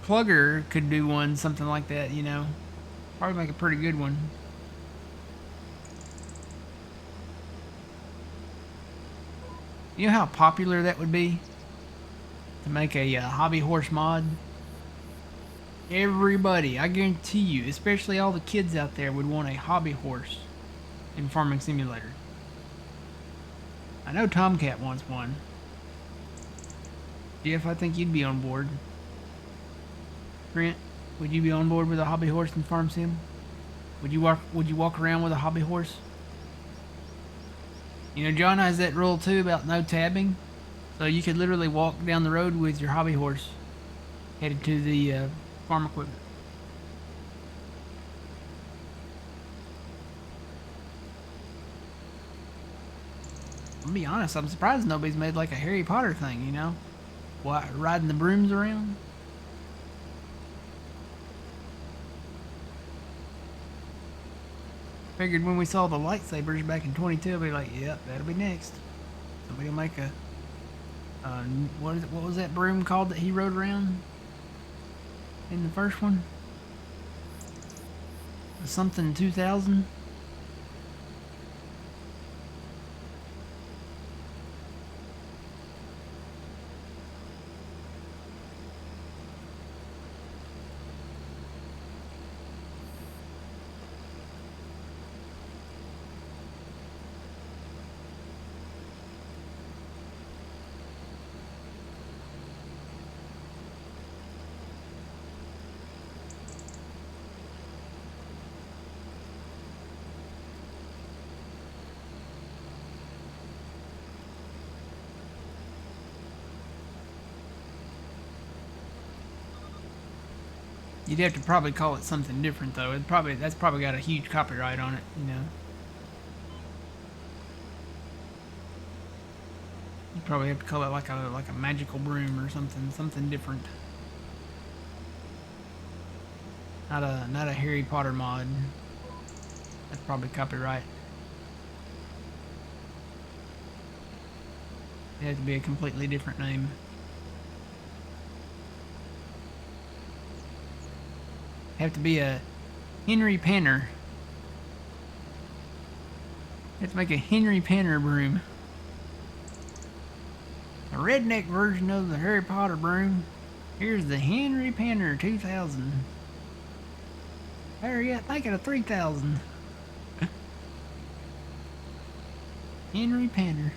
Plugger could do one, something like that, you know. Probably make a pretty good one. You know how popular that would be? To make a hobby horse mod? Everybody, I guarantee you, especially all the kids out there, would want a hobby horse in Farming Simulator. I know Tomcat wants one. Jeff, I think you'd be on board. Brent, would you be on board with a hobby horse in Farm Sim? Would you walk around with a hobby horse? You know, John has that rule too about no tabbing. So you could literally walk down the road with your hobby horse headed to the farm equipment. I'll be honest, I'm surprised nobody's made like a Harry Potter thing, you know? What, riding the brooms around? Figured when we saw the lightsabers back in 22, I'd be like, yep, that'll be next. Somebody will make a, what was that broom called that he rode around in the first one? Something 2000? You'd have to probably call it something different though. That's probably got a huge copyright on it, you know. You probably have to call it like a magical broom or something different. Not a Harry Potter mod. That's probably copyright. It has to be a completely different name. Have to be a Henry Panner. Have to make a Henry Panner broom. A redneck version of the Harry Potter broom. Here's the Henry Panner 2000. Better yet, make it a 3000. Henry Panner.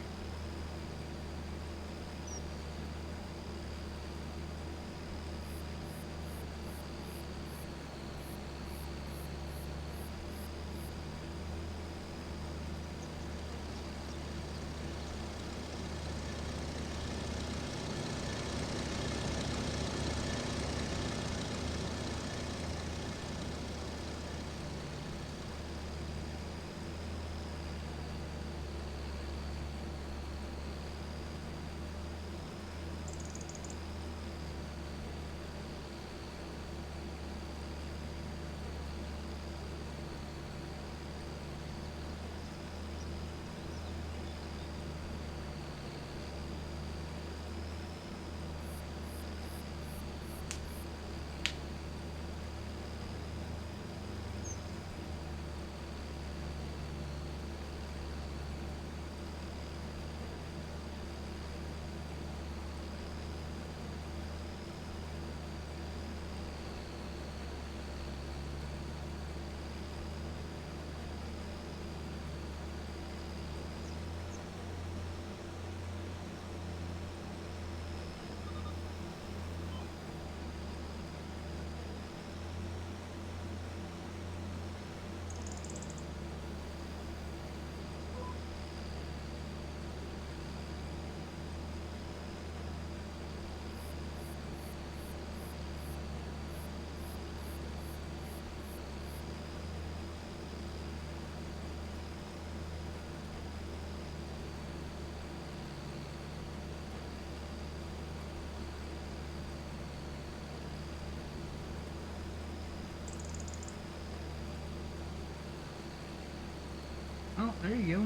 Oh, there you go.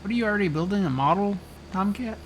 What are you already building? A model Tomcat?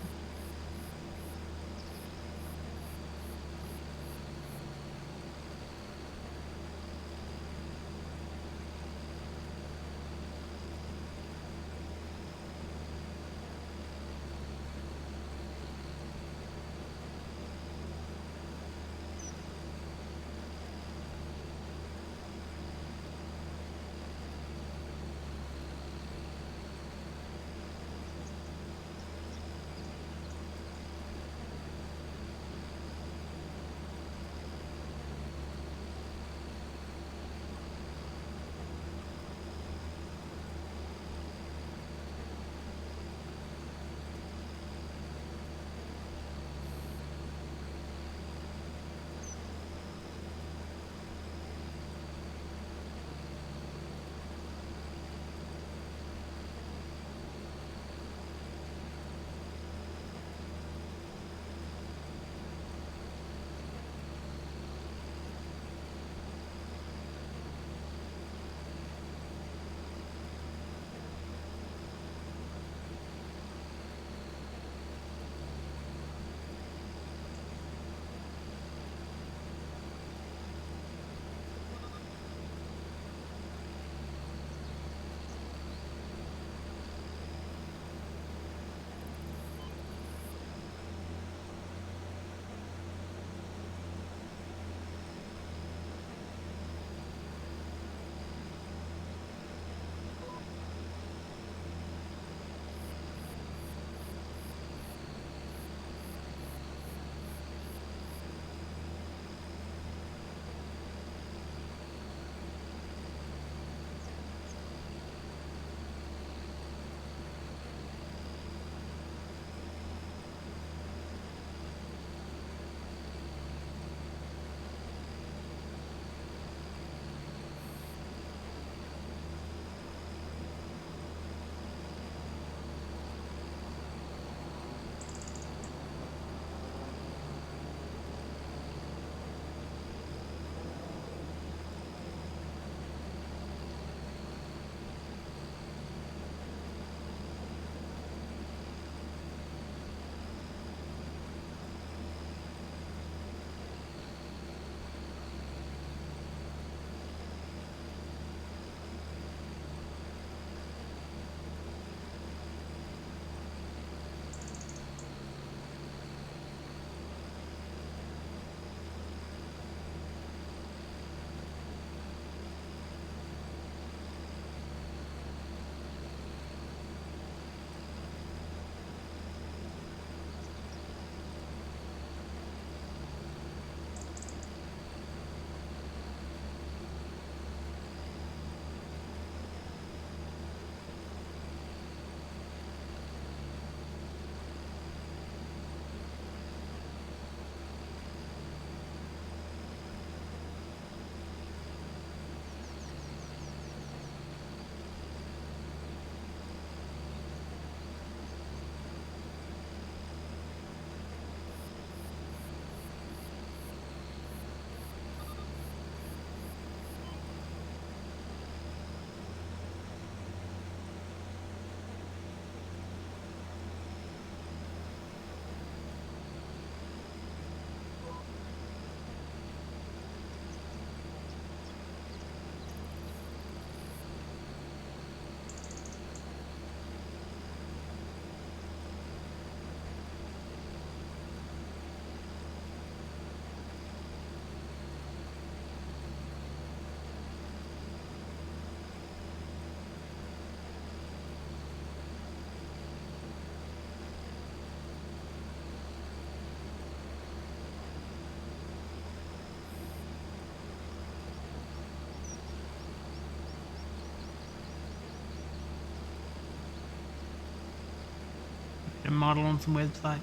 A model on some website.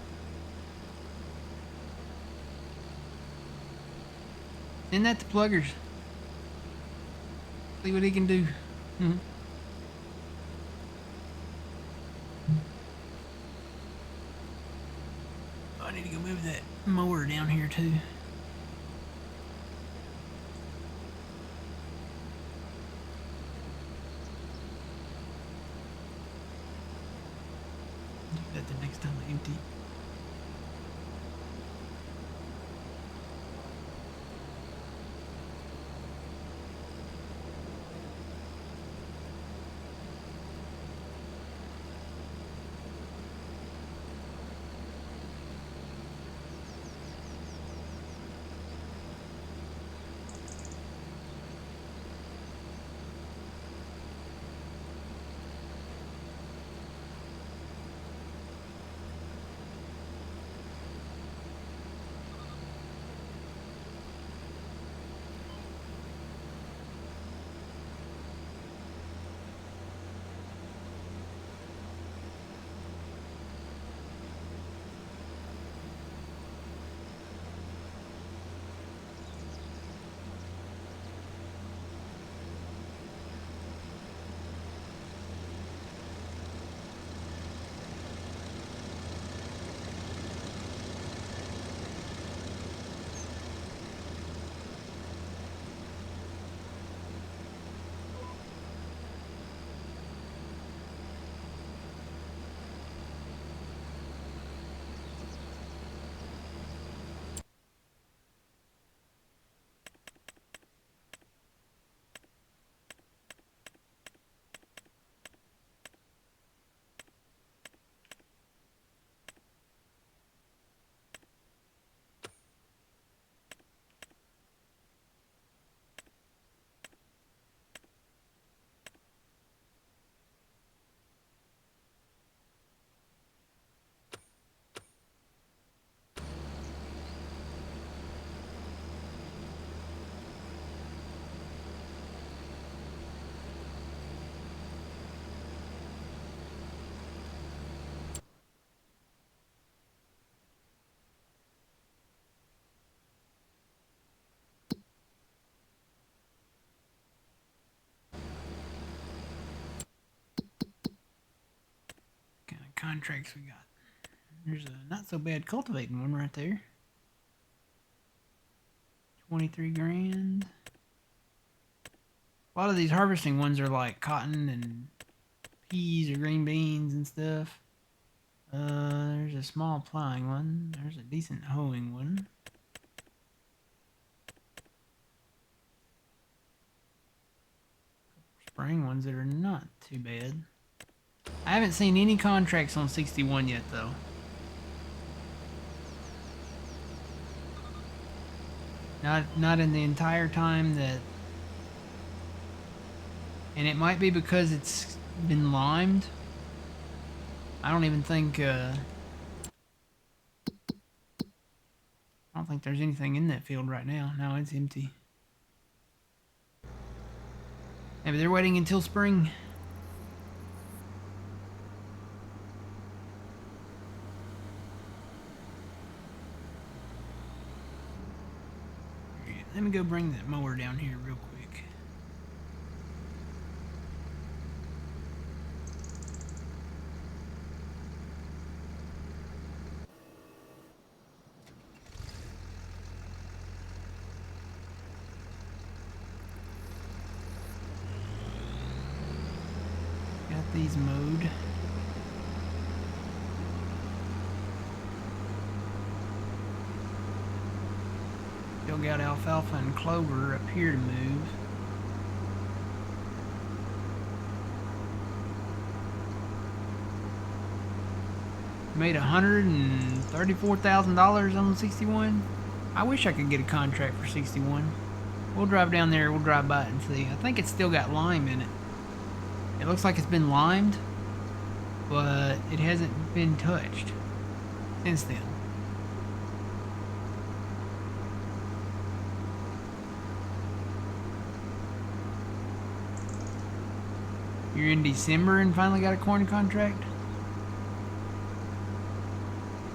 Send that to Pluggers. See what he can do. I need to go move that mower down here too. Do that the next time I empty. Kind of contracts we got. There's a not so bad cultivating one right there. 23 grand. A lot of these harvesting ones are like cotton and peas or green beans and stuff. There's a small plowing one. There's a decent hoeing one. Spraying ones that are not too bad. I haven't seen any contracts on 61 yet though. Not in the entire time that, and it might be because it's been limed. I don't even think I don't think there's anything in that field right now. No, it's empty. Maybe they're waiting until spring. Let me go bring that mower down here real quick. Got these mowed. Still got alfalfa and clover up here to move. Made $134,000 on 61. I wish I could get a contract for 61. We'll drive down there, we'll drive by it and see. I think it's still got lime in it. It looks like it's been limed, but it hasn't been touched since then. You're in December and finally got a corn contract?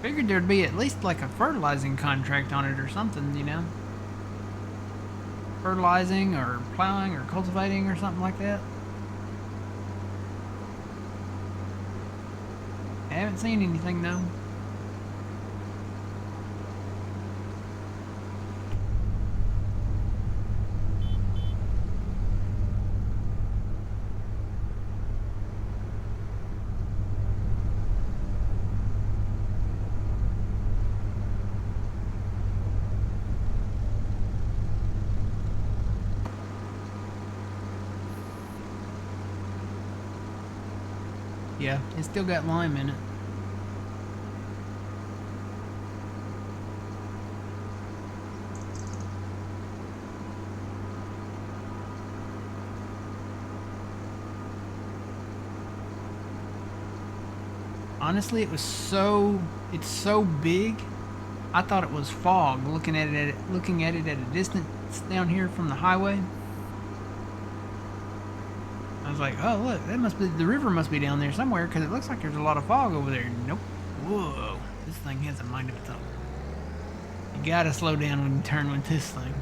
Figured there'd be at least like a fertilizing contract on it or something, you know? Fertilizing or plowing or cultivating or something like that. I haven't seen anything though. Yeah, it's still got lime in it. Honestly, it's so big. I thought it was fog looking at it at a distance down here from the highway. I was like, oh look, that must be the river must be down there somewhere because it looks like there's a lot of fog over there. Nope. Whoa, this thing has a mind of its own. You gotta slow down when you turn with this thing.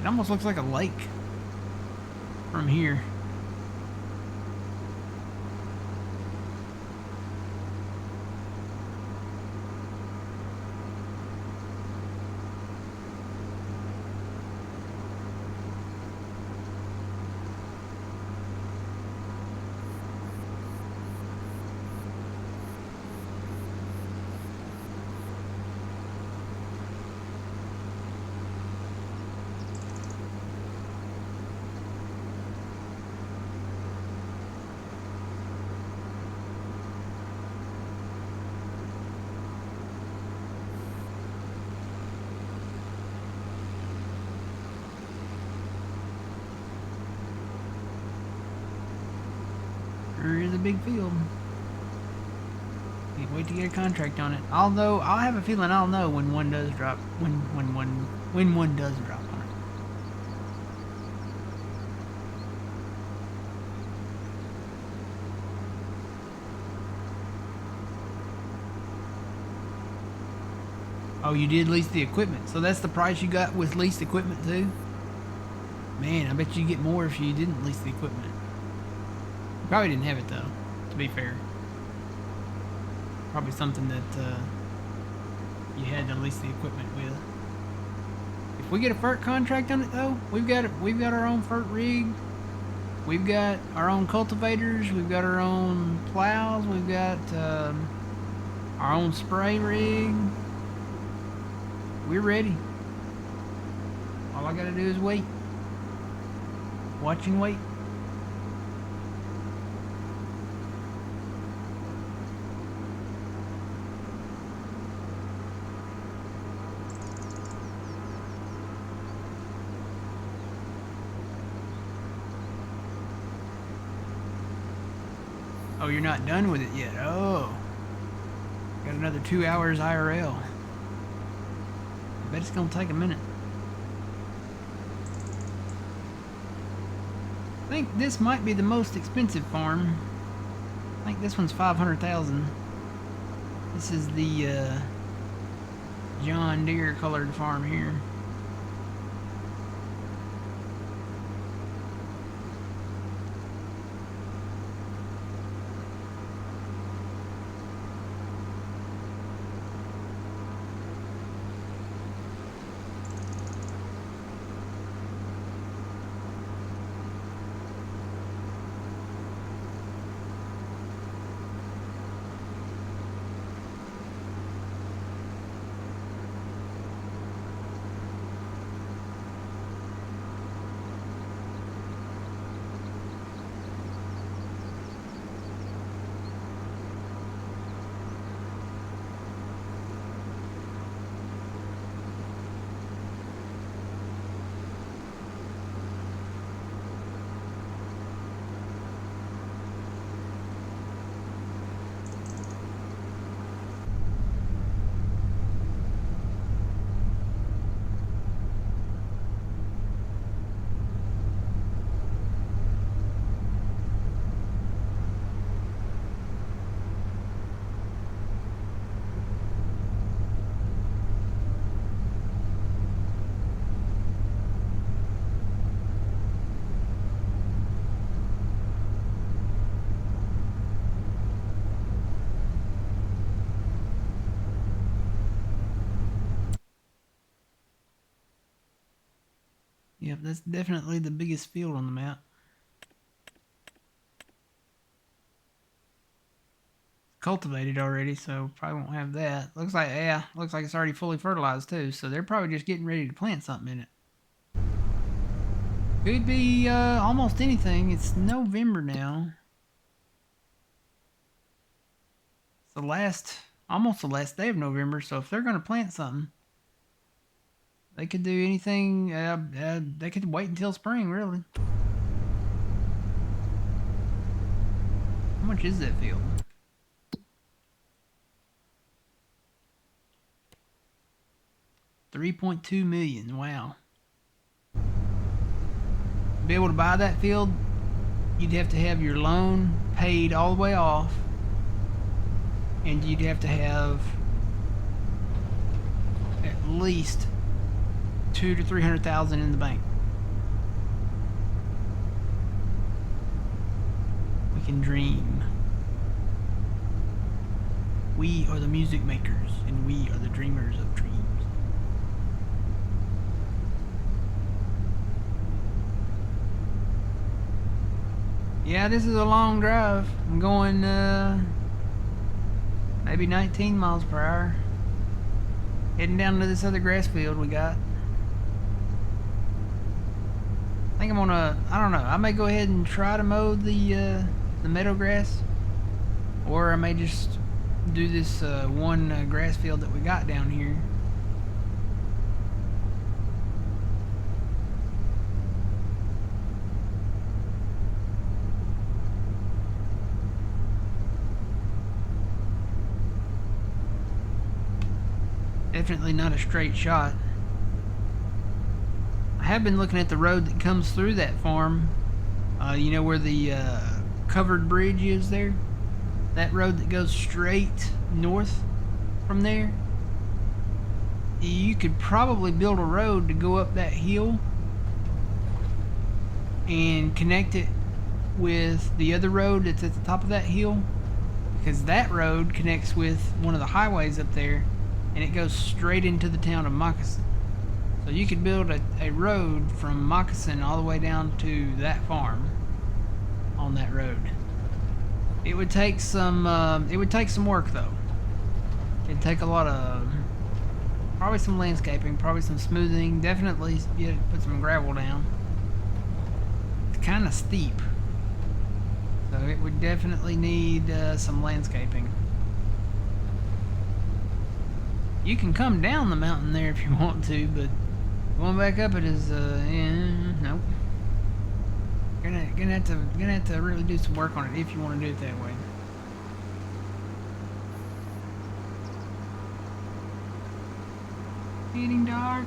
It almost looks like a lake from here. Sure is a big field. Can't wait to get a contract on it. Although I'll have a feeling I'll know when one does drop. When one does drop on it. Oh, you did lease the equipment, so that's the price you got with leased equipment too. Man, I bet you get more if you didn't lease the equipment. You probably didn't have it though, to be fair. Probably something that you had to lease the equipment with. If we get a FERT contract on it though, we've got our own FERT rig. We've got our own cultivators. We've got our own plows. We've got our own spray rig. We're ready. All I gotta do is wait. Watch and wait. Oh, you're not done with it yet. Oh. Got another 2 hours IRL. I bet it's gonna take a minute. I think this might be the most expensive farm. I think this one's 500,000. This is the John Deere colored farm here. Yep, that's definitely the biggest field on the map. Cultivated already, so probably won't have that. Looks like, yeah, looks like it's already fully fertilized too, so they're probably just getting ready to plant something in it. Could be almost anything. It's November now. It's almost the last day of November, so if they're going to plant something, they could do anything. They could wait until spring, really. How much is that field? $3.2 million. Wow. To be able to buy that field, you'd have to have your loan paid all the way off, and you'd have to have at least $200,000 to $300,000 in the bank. We can dream. We are the music makers, and we are the dreamers of dreams. Yeah, this is a long drive. I'm going maybe 19 miles per hour. Heading down to this other grass field we got. I think I'm gonna, I don't know, I may go ahead and try to mow the meadow grass, or I may just do this one grass field that we got down here. Definitely not a straight shot. I have been looking at the road that comes through that farm. You know where the covered bridge is there? That road that goes straight north from there? You could probably build a road to go up that hill and connect it with the other road that's at the top of that hill, because that road connects with one of the highways up there, and it goes straight into the town of Moccasin. So you could build a road from Moccasin all the way down to that farm on that road. It would take some work though. It'd take a lot of, probably some landscaping, probably some smoothing, definitely put some gravel down. It's kind of steep, so it would definitely need some landscaping. You can come down the mountain there if you want to, but going back up it is, nope. Gonna have to really do some work on it if you want to do it that way. Getting dark.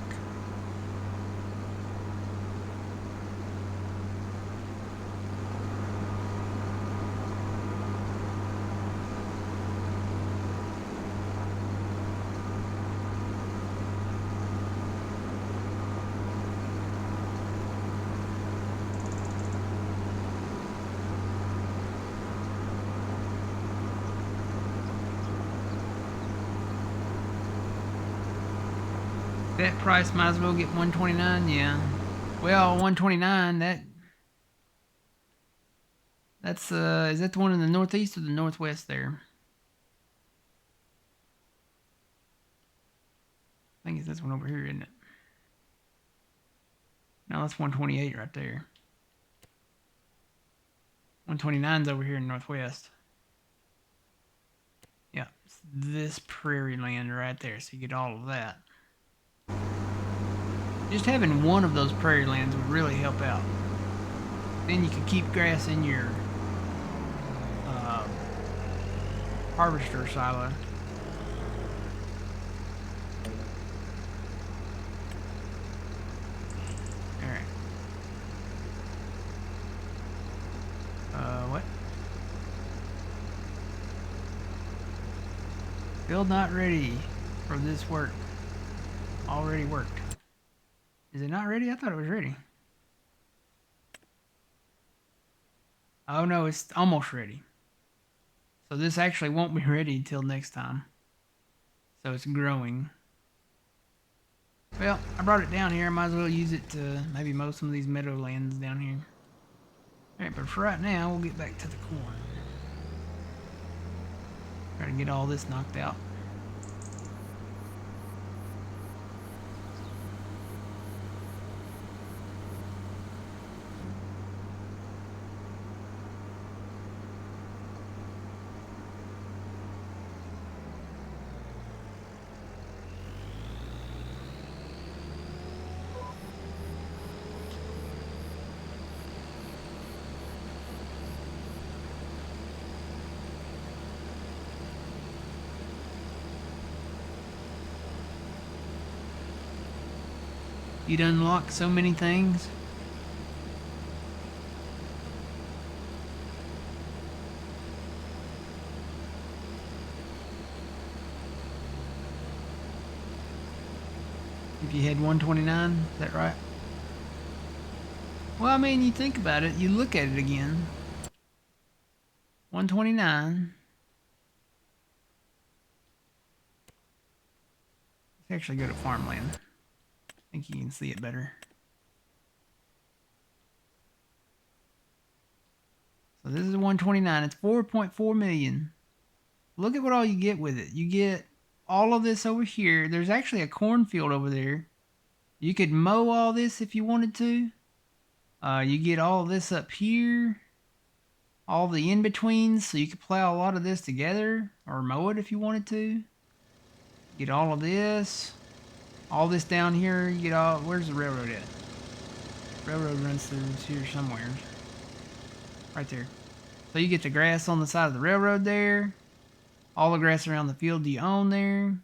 That price might as well get 129, yeah. Well, 129, that's is that the one in the northeast or the northwest there? I think it's this one over here, isn't it? No, that's 128 right there. 129's over here in northwest. Yeah, it's this prairie land right there, so you get all of that. Just having one of those prairie lands would really help out. Then you could keep grass in your harvester silo. Alright. What? Build not ready for this work. Already worked. Is it not ready? I thought it was ready. Oh no, it's almost ready. So this actually won't be ready until next time. So it's growing. Well, I brought it down here. I might as well use it to maybe mow some of these meadowlands down here. Alright, but for right now, we'll get back to the corn. Try to get all this knocked out. You'd unlock so many things. If you had 129, is that right? Well, I mean, you think about it, you look at it again. 129. Let's actually go to farmland. I think you can see it better. So this is 129. It's 4.4 million. Look at what all you get with it. You get all of this over here. There's actually a cornfield over there. You could mow all this if you wanted to. You get all of this up here. All the in-betweens, so you could plow a lot of this together or mow it if you wanted to. Get all of this. All this down here, you get all... Where's the railroad at? Railroad runs through here somewhere. Right there. So you get the grass on the side of the railroad there. All the grass around the field you own there.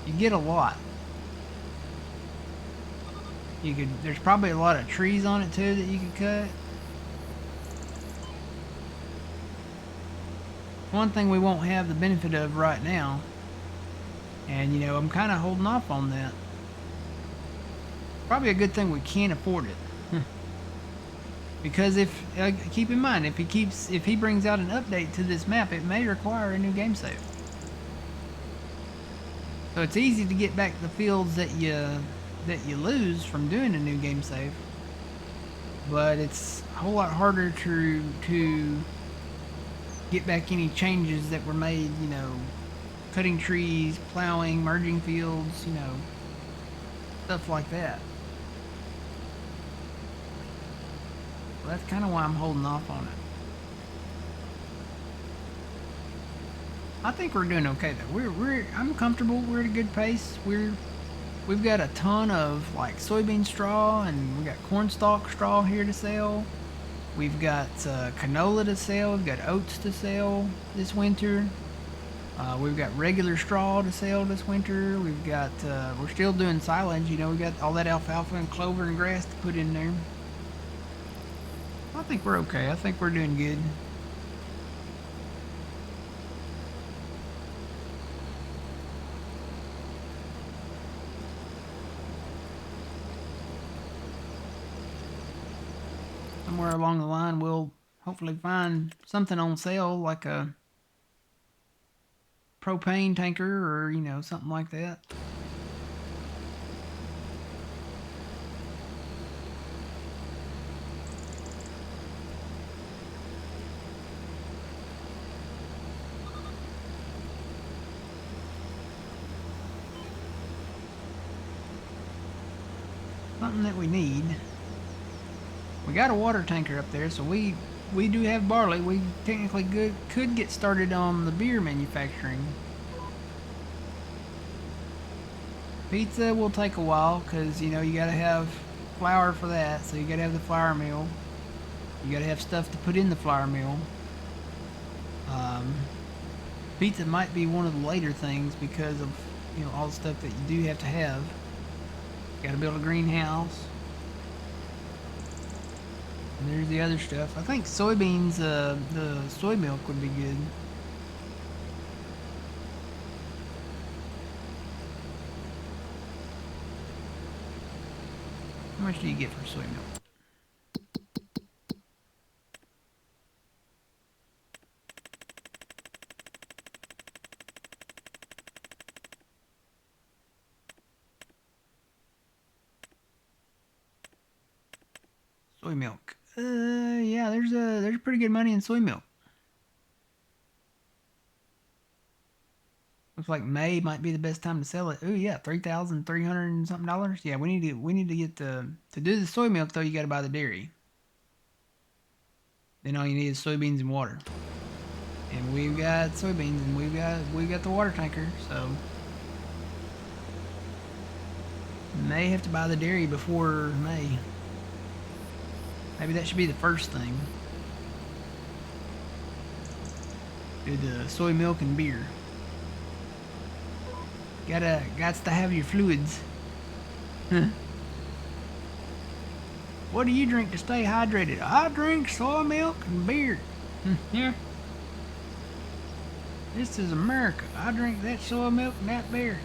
You get a lot. You could... There's probably a lot of trees on it too that you could cut. One thing we won't have the benefit of right now. And, you know, I'm kind of holding off on that. Probably a good thing we can't afford it. Because if, keep in mind, if he brings out an update to this map, it may require a new game save. So it's easy to get back the fields that you lose from doing a new game save. But it's a whole lot harder to get back any changes that were made, you know, cutting trees, plowing, merging fields, you know, stuff like that. So that's kind of why I'm holding off on it. I think we're doing okay though. I'm comfortable. We're at a good pace. We've got a ton of like soybean straw, and we got cornstalk straw here to sell. We've got canola to sell. We've got oats to sell this winter. We've got regular straw to sell this winter. We've got, we're still doing silage. You know, we got all that alfalfa and clover and grass to put in there. I think we're okay. I think we're doing good. Somewhere along the line, we'll hopefully find something on sale, like a propane tanker or, you know, something like that. Something that we need. We got a water tanker up there, so we do have barley. We technically could get started on the beer manufacturing. Pizza will take a while because, you know, you got to have flour for that, so you got to have the flour mill. You got to have stuff to put in the flour mill. Pizza might be one of the later things because of, you know, all the stuff that you do have to have. Got to build a greenhouse. And there's the other stuff. I think soybeans, the soy milk would be good. How much do you get for soy milk? Soy milk. Yeah, there's pretty good money in soy milk. Looks like May might be the best time to sell it. Oh yeah, $3,300 and something dollars. Yeah, we need to get to do the soy milk though. You got to buy the dairy. Then all you need is soybeans and water. And we've got soybeans and we've got the water tanker. So may have to buy the dairy before May. Maybe that should be the first thing. Do the soy milk and beer. Gots to have your fluids. What do you drink to stay hydrated? I drink soy milk and beer. Yeah. This is America. I drink that soy milk and that beer.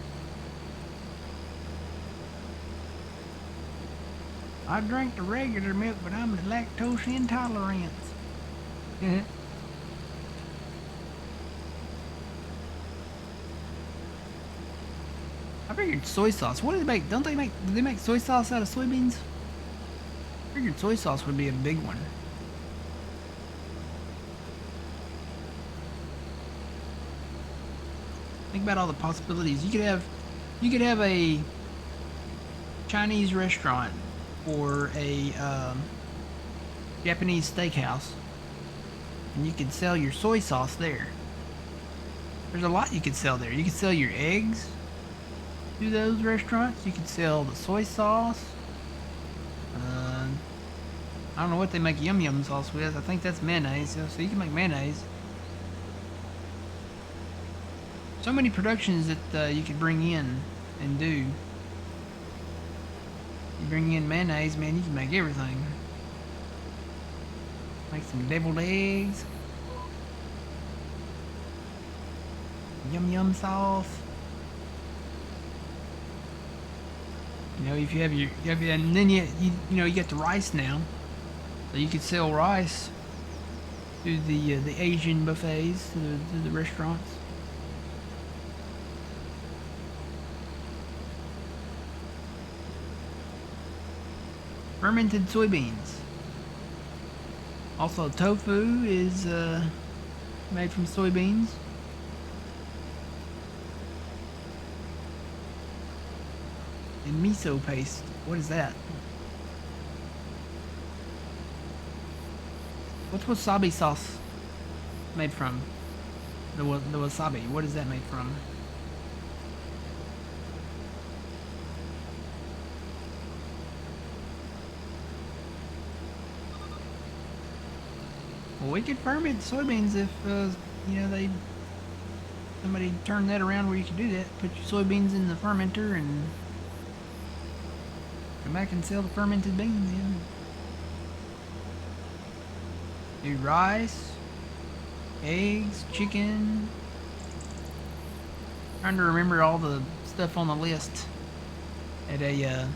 I drink the regular milk, but I'm the lactose intolerant. I figured soy sauce. What do they make? Do they make soy sauce out of soybeans? I figured soy sauce would be a big one. Think about all the possibilities. You could have a Chinese restaurant or a Japanese steakhouse, and you could sell your soy sauce there. There's a lot you could sell there. You could sell your eggs to those restaurants. You could sell the soy sauce. I don't know what they make yum yum sauce with. I think that's mayonnaise. So you can make mayonnaise. So many productions that you could bring in and do. You bring in mayonnaise, man, you can make everything. Make some deviled eggs. Yum yum sauce. You know, if you have and then you get the rice now. So you could sell rice to the Asian buffets, to the restaurants. Fermented soybeans. Also, tofu is made from soybeans. And miso paste. What is that? What's wasabi sauce made from? The wasabi. What is that made from? Well, we could ferment soybeans if somebody turned that around where you could do that. Put your soybeans in the fermenter and come back and sell the fermented beans. Yeah. Do rice, eggs, chicken. Trying to remember all the stuff on the list at a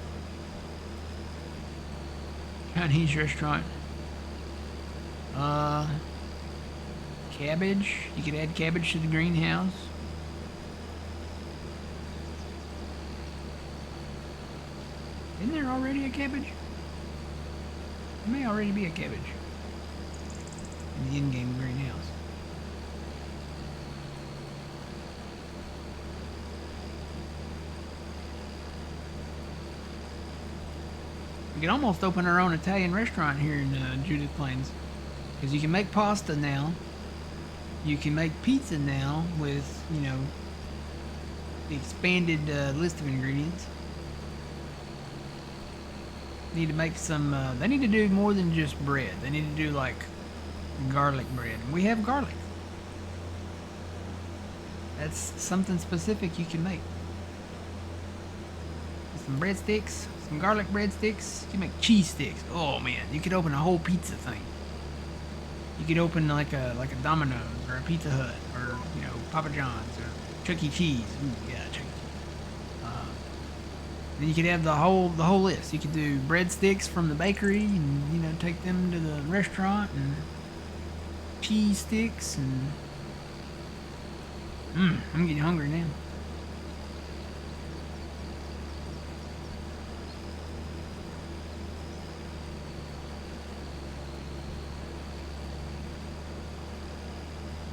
Chinese restaurant. Cabbage. You could add cabbage to the greenhouse. Isn't there already a cabbage? There may already be a cabbage in the in-game greenhouse. We could almost open our own Italian restaurant here in Judith Plains. Because you can make pasta now. You can make pizza now with, the expanded list of ingredients. Need to make some, they need to do more than just bread. They need to do like garlic bread. And we have garlic. That's something specific you can make. Some breadsticks, some garlic breadsticks. You can make cheese sticks. Oh man, you could open a whole pizza thing. You could open like a Domino's or a Pizza Hut or Papa John's or Chuck E. Cheese. Ooh, yeah, Chuck E. Then you could have the whole list. You could do breadsticks from the bakery and take them to the restaurant, and cheese sticks, and I'm getting hungry now.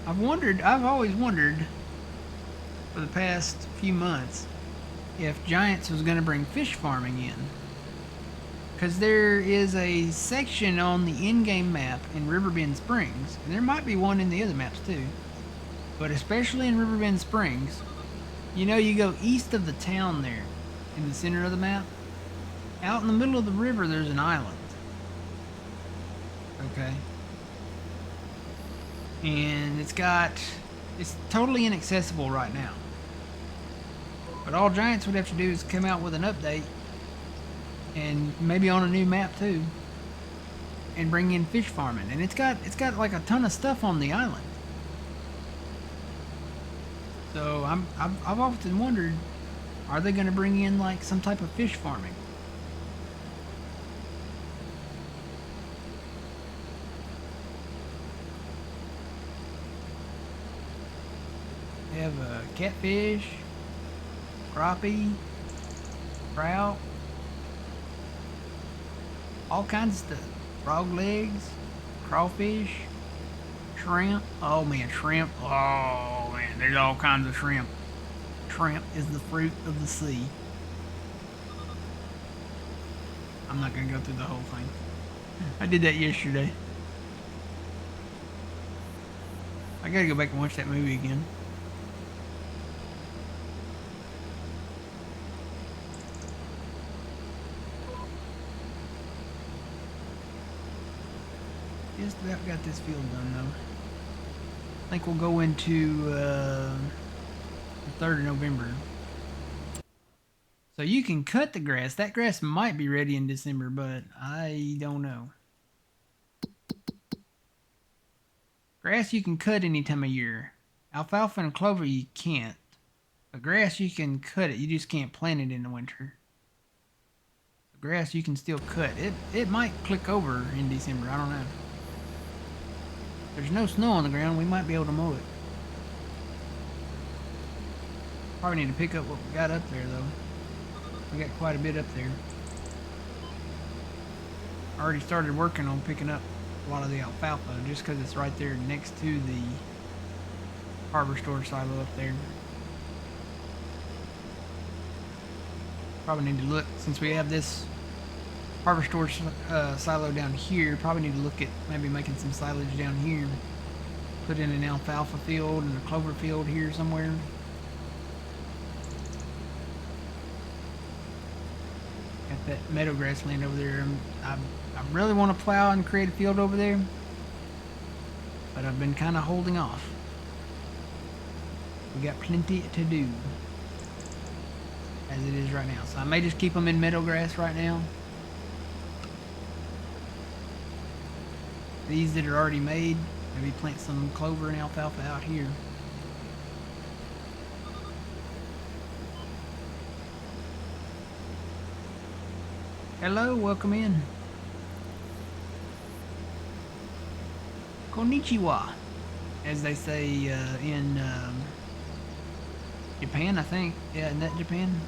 I've always wondered for the past few months if Giants was going to bring fish farming in. Because there is a section on the in-game map in Riverbend Springs, and there might be one in the other maps too, but especially in Riverbend Springs, you know, you go east of the town there, in the center of the map, out in the middle of the river there's an island. Okay. And it's totally inaccessible right now. But all Giants would have to do is come out with an update, and maybe on a new map too, and bring in fish farming. And it's got like a ton of stuff on the island. So I've often wondered, are they going to bring in like some type of fish farming? They have catfish, crappie, trout, all kinds of stuff. Frog legs, crawfish, shrimp. Oh man, shrimp. Oh man, there's all kinds of shrimp. Shrimp is the fruit of the sea. I'm not gonna go through the whole thing. I did that yesterday. I gotta go back and watch that movie again. Just about got this field done though. I think we'll go into the 3rd of November. So you can cut the grass. That grass might be ready in December, but I don't know. Grass you can cut any time of year. Alfalfa and clover you can't. But grass you can cut it. You just can't plant it in the winter. Grass you can still cut. It might click over in December. I don't know. There's no snow on the ground. We might be able to mow it. Probably need to pick up what we got up there though. We got quite a bit up there. I already started working on picking up a lot of the alfalfa just because it's right there next to the harbor store silo up there. Probably need to look, since we have this harbor store silo down here, probably need to look at maybe making some silage down here. Put in an alfalfa field and a clover field here somewhere. Got that meadow grassland over there. I really want to plow and create a field over there, but I've been kind of holding off. We got plenty to do as it is right now, so I may just keep them in meadow grass right now. These that are already made, maybe plant some clover and alfalfa out here. Hello, welcome in. Konnichiwa, as they say in Japan, I think. Yeah, isn't that Japan?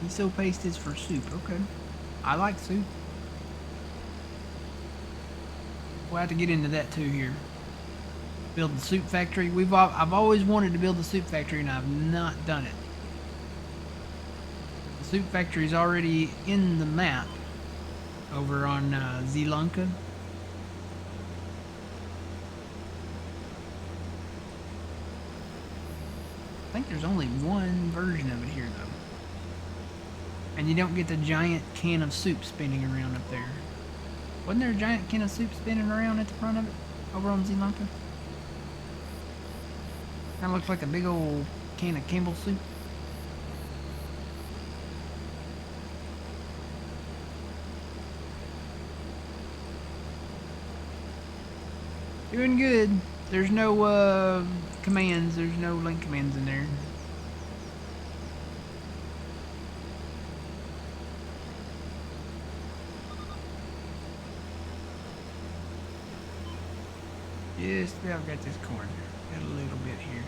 Miso paste is for soup. Okay. I like soup. We'll have to get into that too here. Build the soup factory. I've always wanted to build the soup factory and I've not done it. The soup factory is already in the map over on Sri Lanka. I think there's only one version of it here though. And you don't get the giant can of soup spinning around up there. Wasn't there a giant can of soup spinning around at the front of it over on Sri Lanka? Kind of looks like a big old can of Campbell's soup. Doing good. There's no commands. There's no link commands in there. Just about got this corn. Got a little bit here.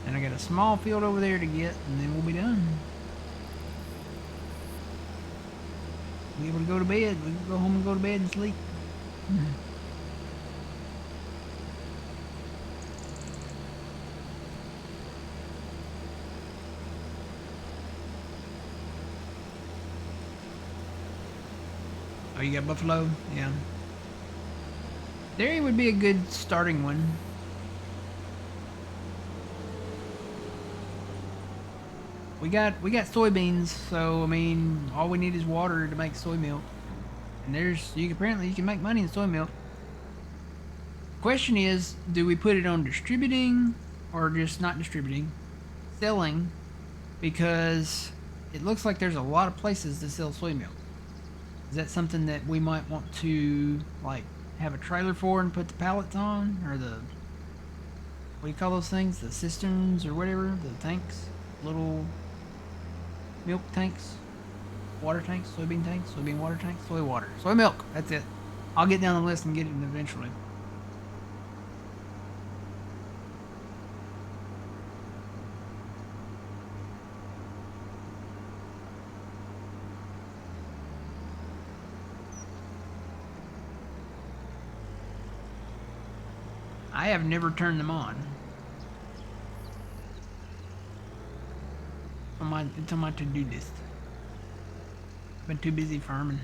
And I got a small field over there to get, and then we'll be done. Be able to go to bed. We can go home and go to bed and sleep. Oh, you got buffalo? Yeah. Dairy would be a good starting one. We got soybeans, so I mean, all we need is water to make soy milk. And apparently you can make money in soy milk. Question is, do we put it on distributing or just not distributing? Selling, because it looks like there's a lot of places to sell soy milk. Is that something that we might want to like have a trailer for and put the pallets on, or the, what do you call those things? The cisterns or whatever, the tanks, little milk tanks, water tanks, soybean water tanks, soy water, soy milk. That's it. I'll get down the list and get it eventually. I have never turned them on. It's on my to-do list. Been too busy farming.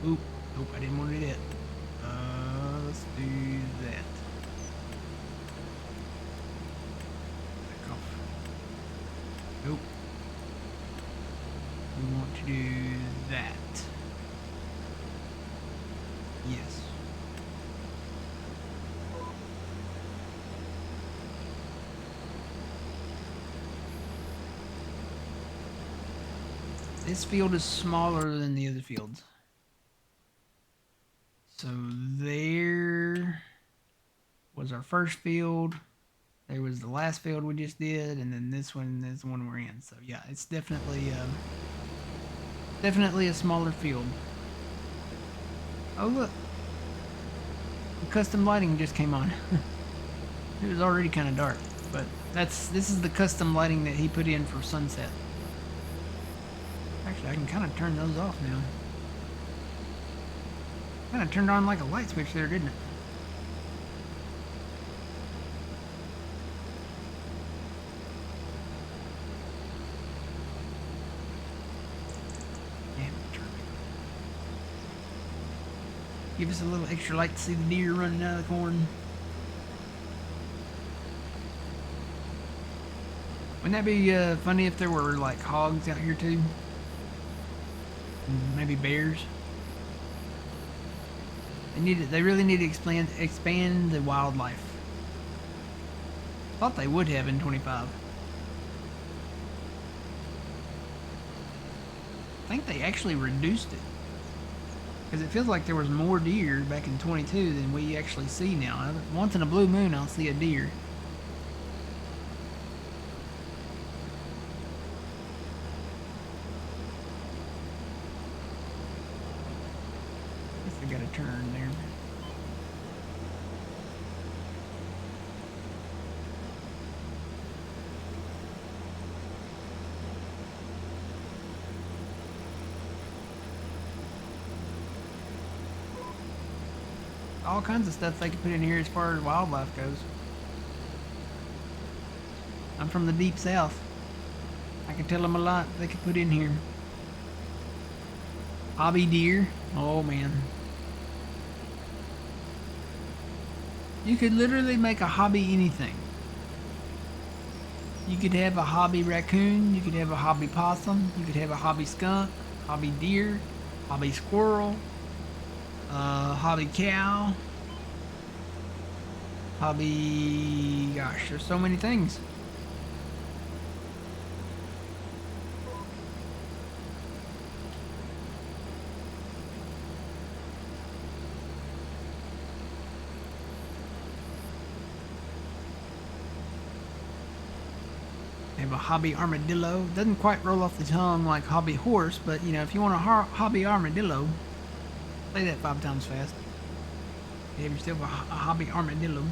Oop, nope, I didn't want to do that. Let's do that. Back off. Nope. We want to do that. Yes. This field is smaller than the other fields. So there was our first field. There was the last field we just did, and then this one is the one we're in. So yeah, it's definitely a smaller field. Oh look, the custom lighting just came on. It was already kind of dark, but this is the custom lighting that he put in for sunset. Actually, I can kind of turn those off now. Kind of turned on like a light switch there, didn't it? Give us a little extra light to see the deer running out of the corn. Wouldn't that be funny if there were like hogs out here too? And maybe bears. They really need to expand the wildlife. Thought they would have in 25. I think they actually reduced it. Because it feels like there was more deer back in 22 than we actually see now. Once in a blue moon, I'll see a deer. Guess I got a turn there. All kinds of stuff they could put in here as far as wildlife goes. I'm from the deep south. I can tell them a lot they could put in here. Hobby deer. Oh man. You could literally make a hobby anything. You could have a hobby raccoon, you could have a hobby possum, you could have a hobby skunk, hobby deer, hobby squirrel, hobby cow, hobby, gosh, there's so many things. They have a hobby armadillo. Doesn't quite roll off the tongue like hobby horse, but you know, if you want a hobby armadillo, Say that 5 times fast. You have yourself a hobby armadillo.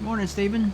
Morning, Stephen.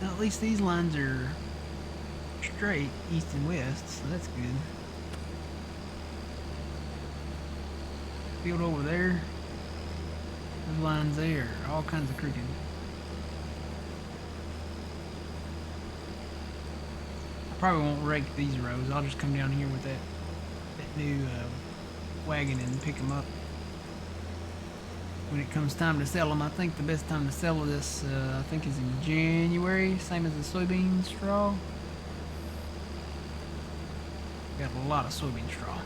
Now, at least these lines are straight east and west, so that's good. Field over there, those lines there, all kinds of crooked. I probably won't rake these rows. I'll just come down here with that new wagon and pick them up when it comes time to sell them. I think the best time to sell this, I think, is in January, same as the soybean straw. Got a lot of soybean straw.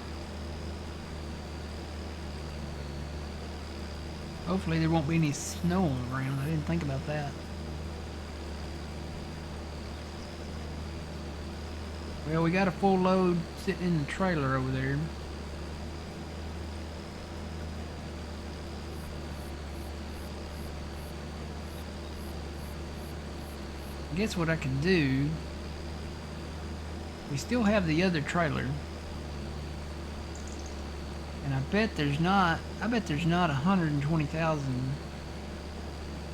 Hopefully there won't be any snow on the ground. I didn't think about that. Well, we got a full load sitting in the trailer over there. I guess what I can do, we still have the other trailer, and I bet there's not 120,000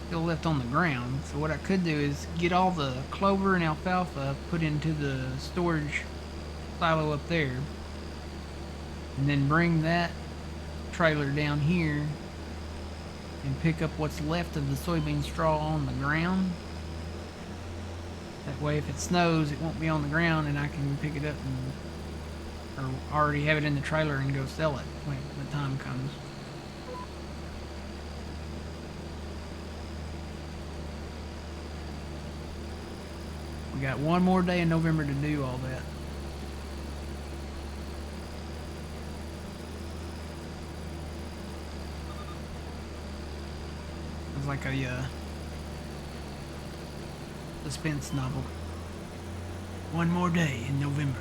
still left on the ground. So what I could do is get all the clover and alfalfa put into the storage silo up there, and then bring that trailer down here and pick up what's left of the soybean straw on the ground. That way, if it snows, it won't be on the ground, and I can pick it up or already have it in the trailer and go sell it when the time comes. We got one more day in November to do all that. It's like a suspense novel. One more day in November.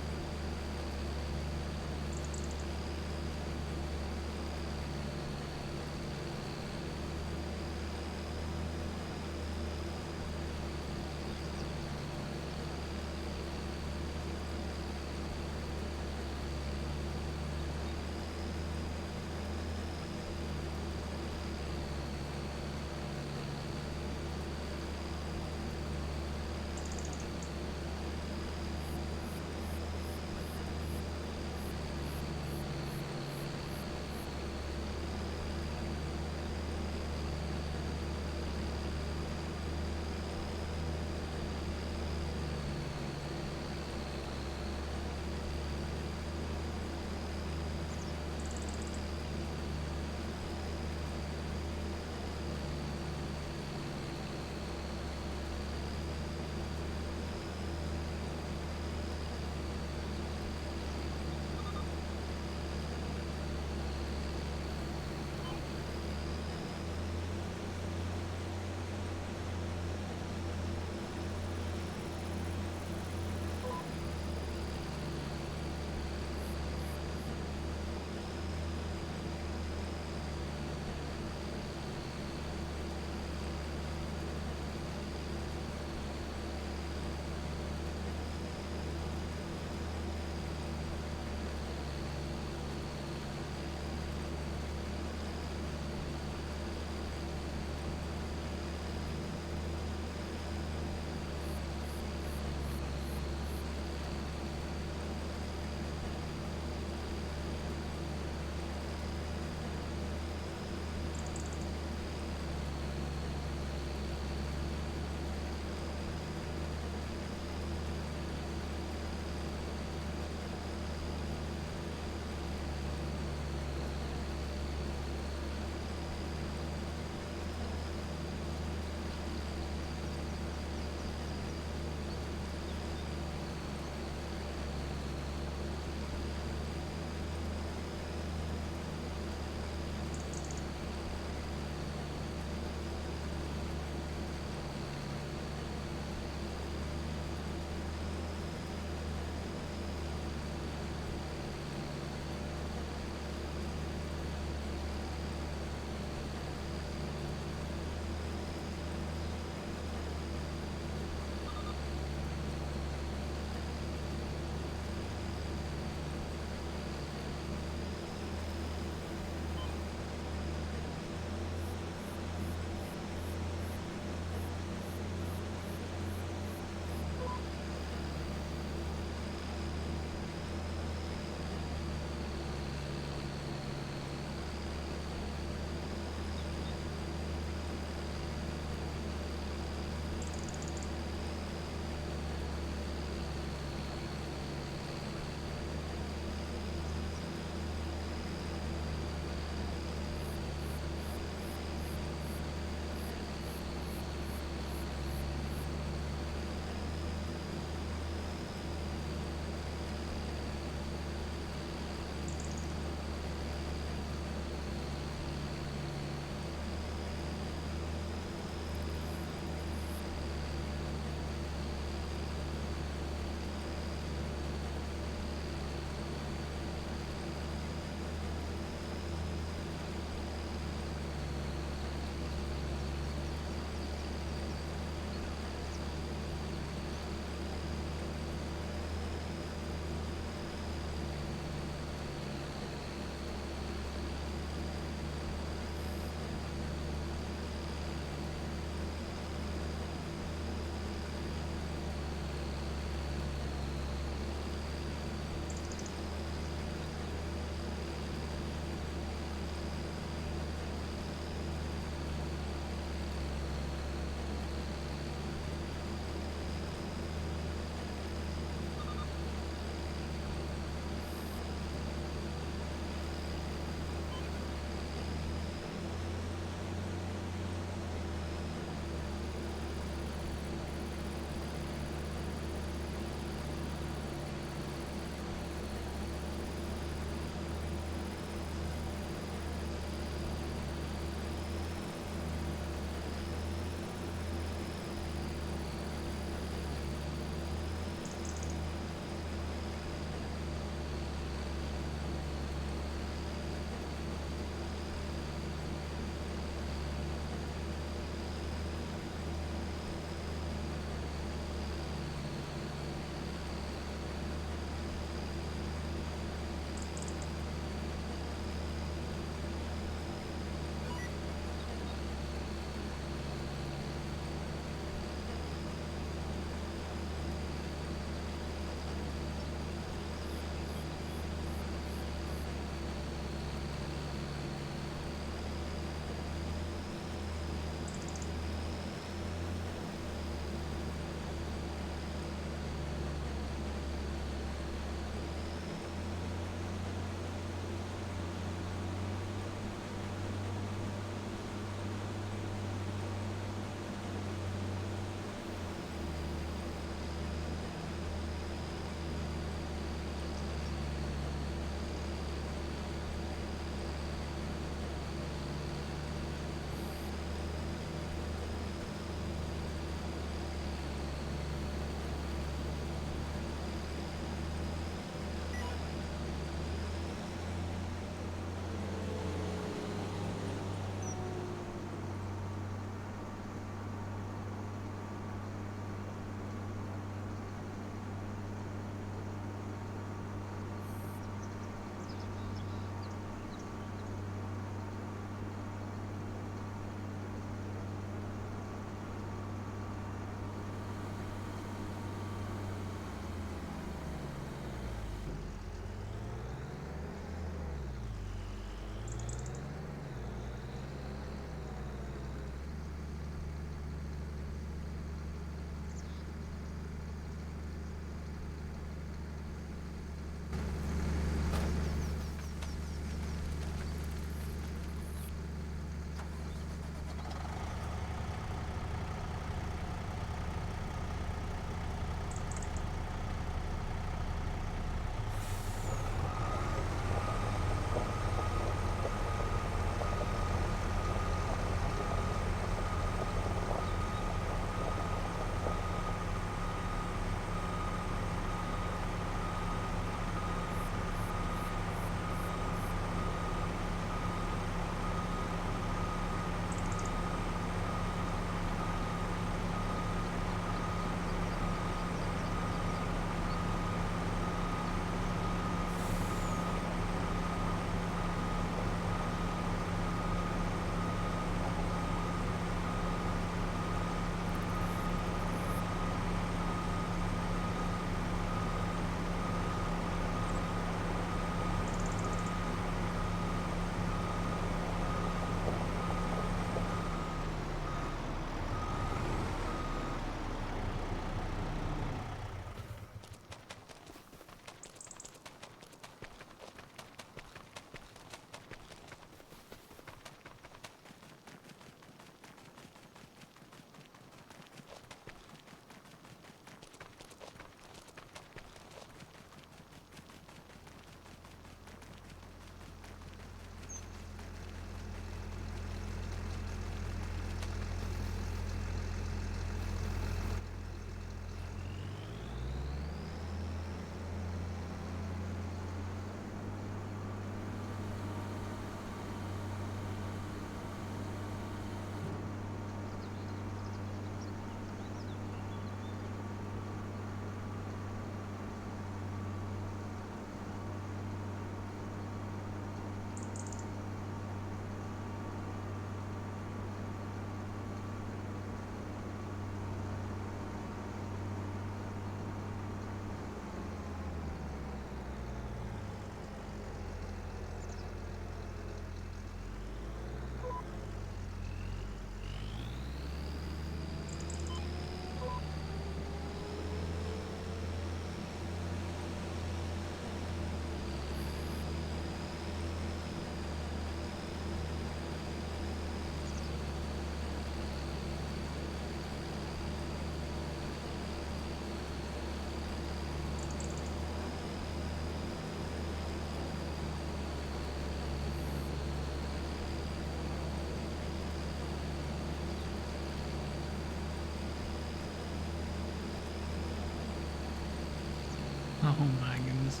Oh my goodness.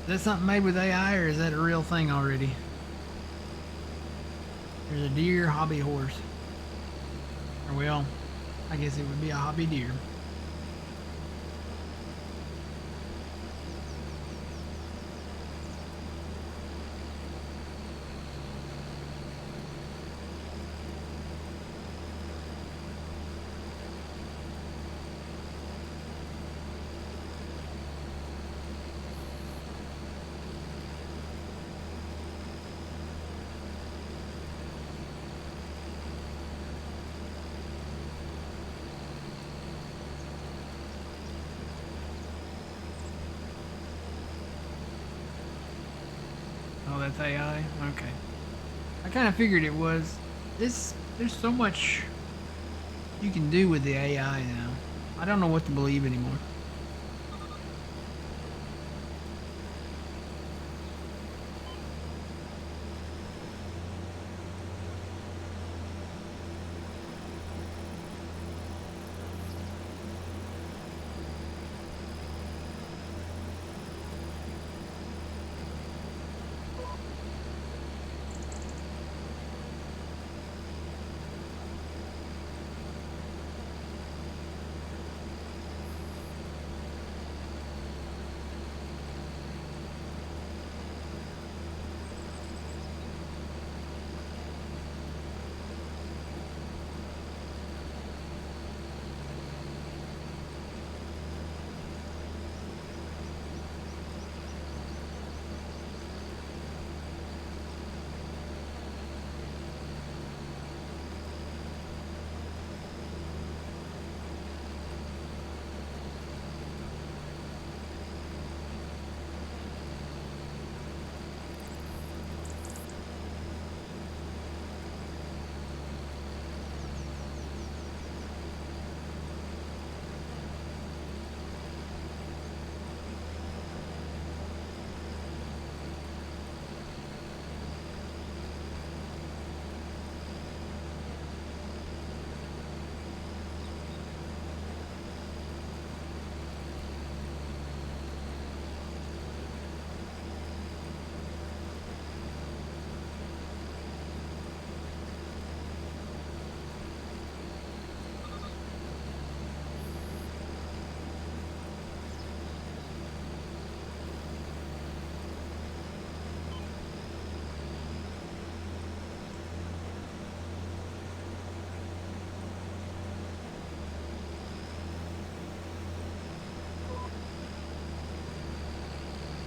Is that something made with AI or is that a real thing already? There's a deer hobby horse. Or well, I guess it would be a hobby deer. Oh, that's AI? Okay. I kind of figured it was. There's so much you can do with the AI now. I don't know what to believe anymore.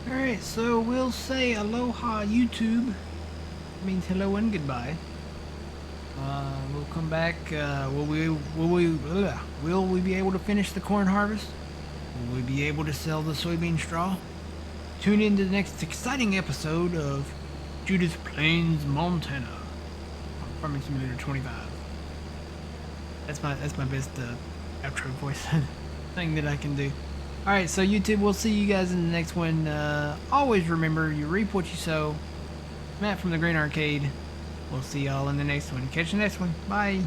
Alright, so we'll say aloha YouTube. Means hello and goodbye. We'll come back. Will we be able to finish the corn harvest? Will we be able to sell the soybean straw? Tune in to the next exciting episode of Judith Plains, Montana. Farming Simulator 25. That's my best outro voice thing that I can do. Alright, so YouTube, we'll see you guys in the next one. Always remember, you reap what you sow. Matt from the Green Arcade. We'll see y'all in the next one. Catch you next one. Bye.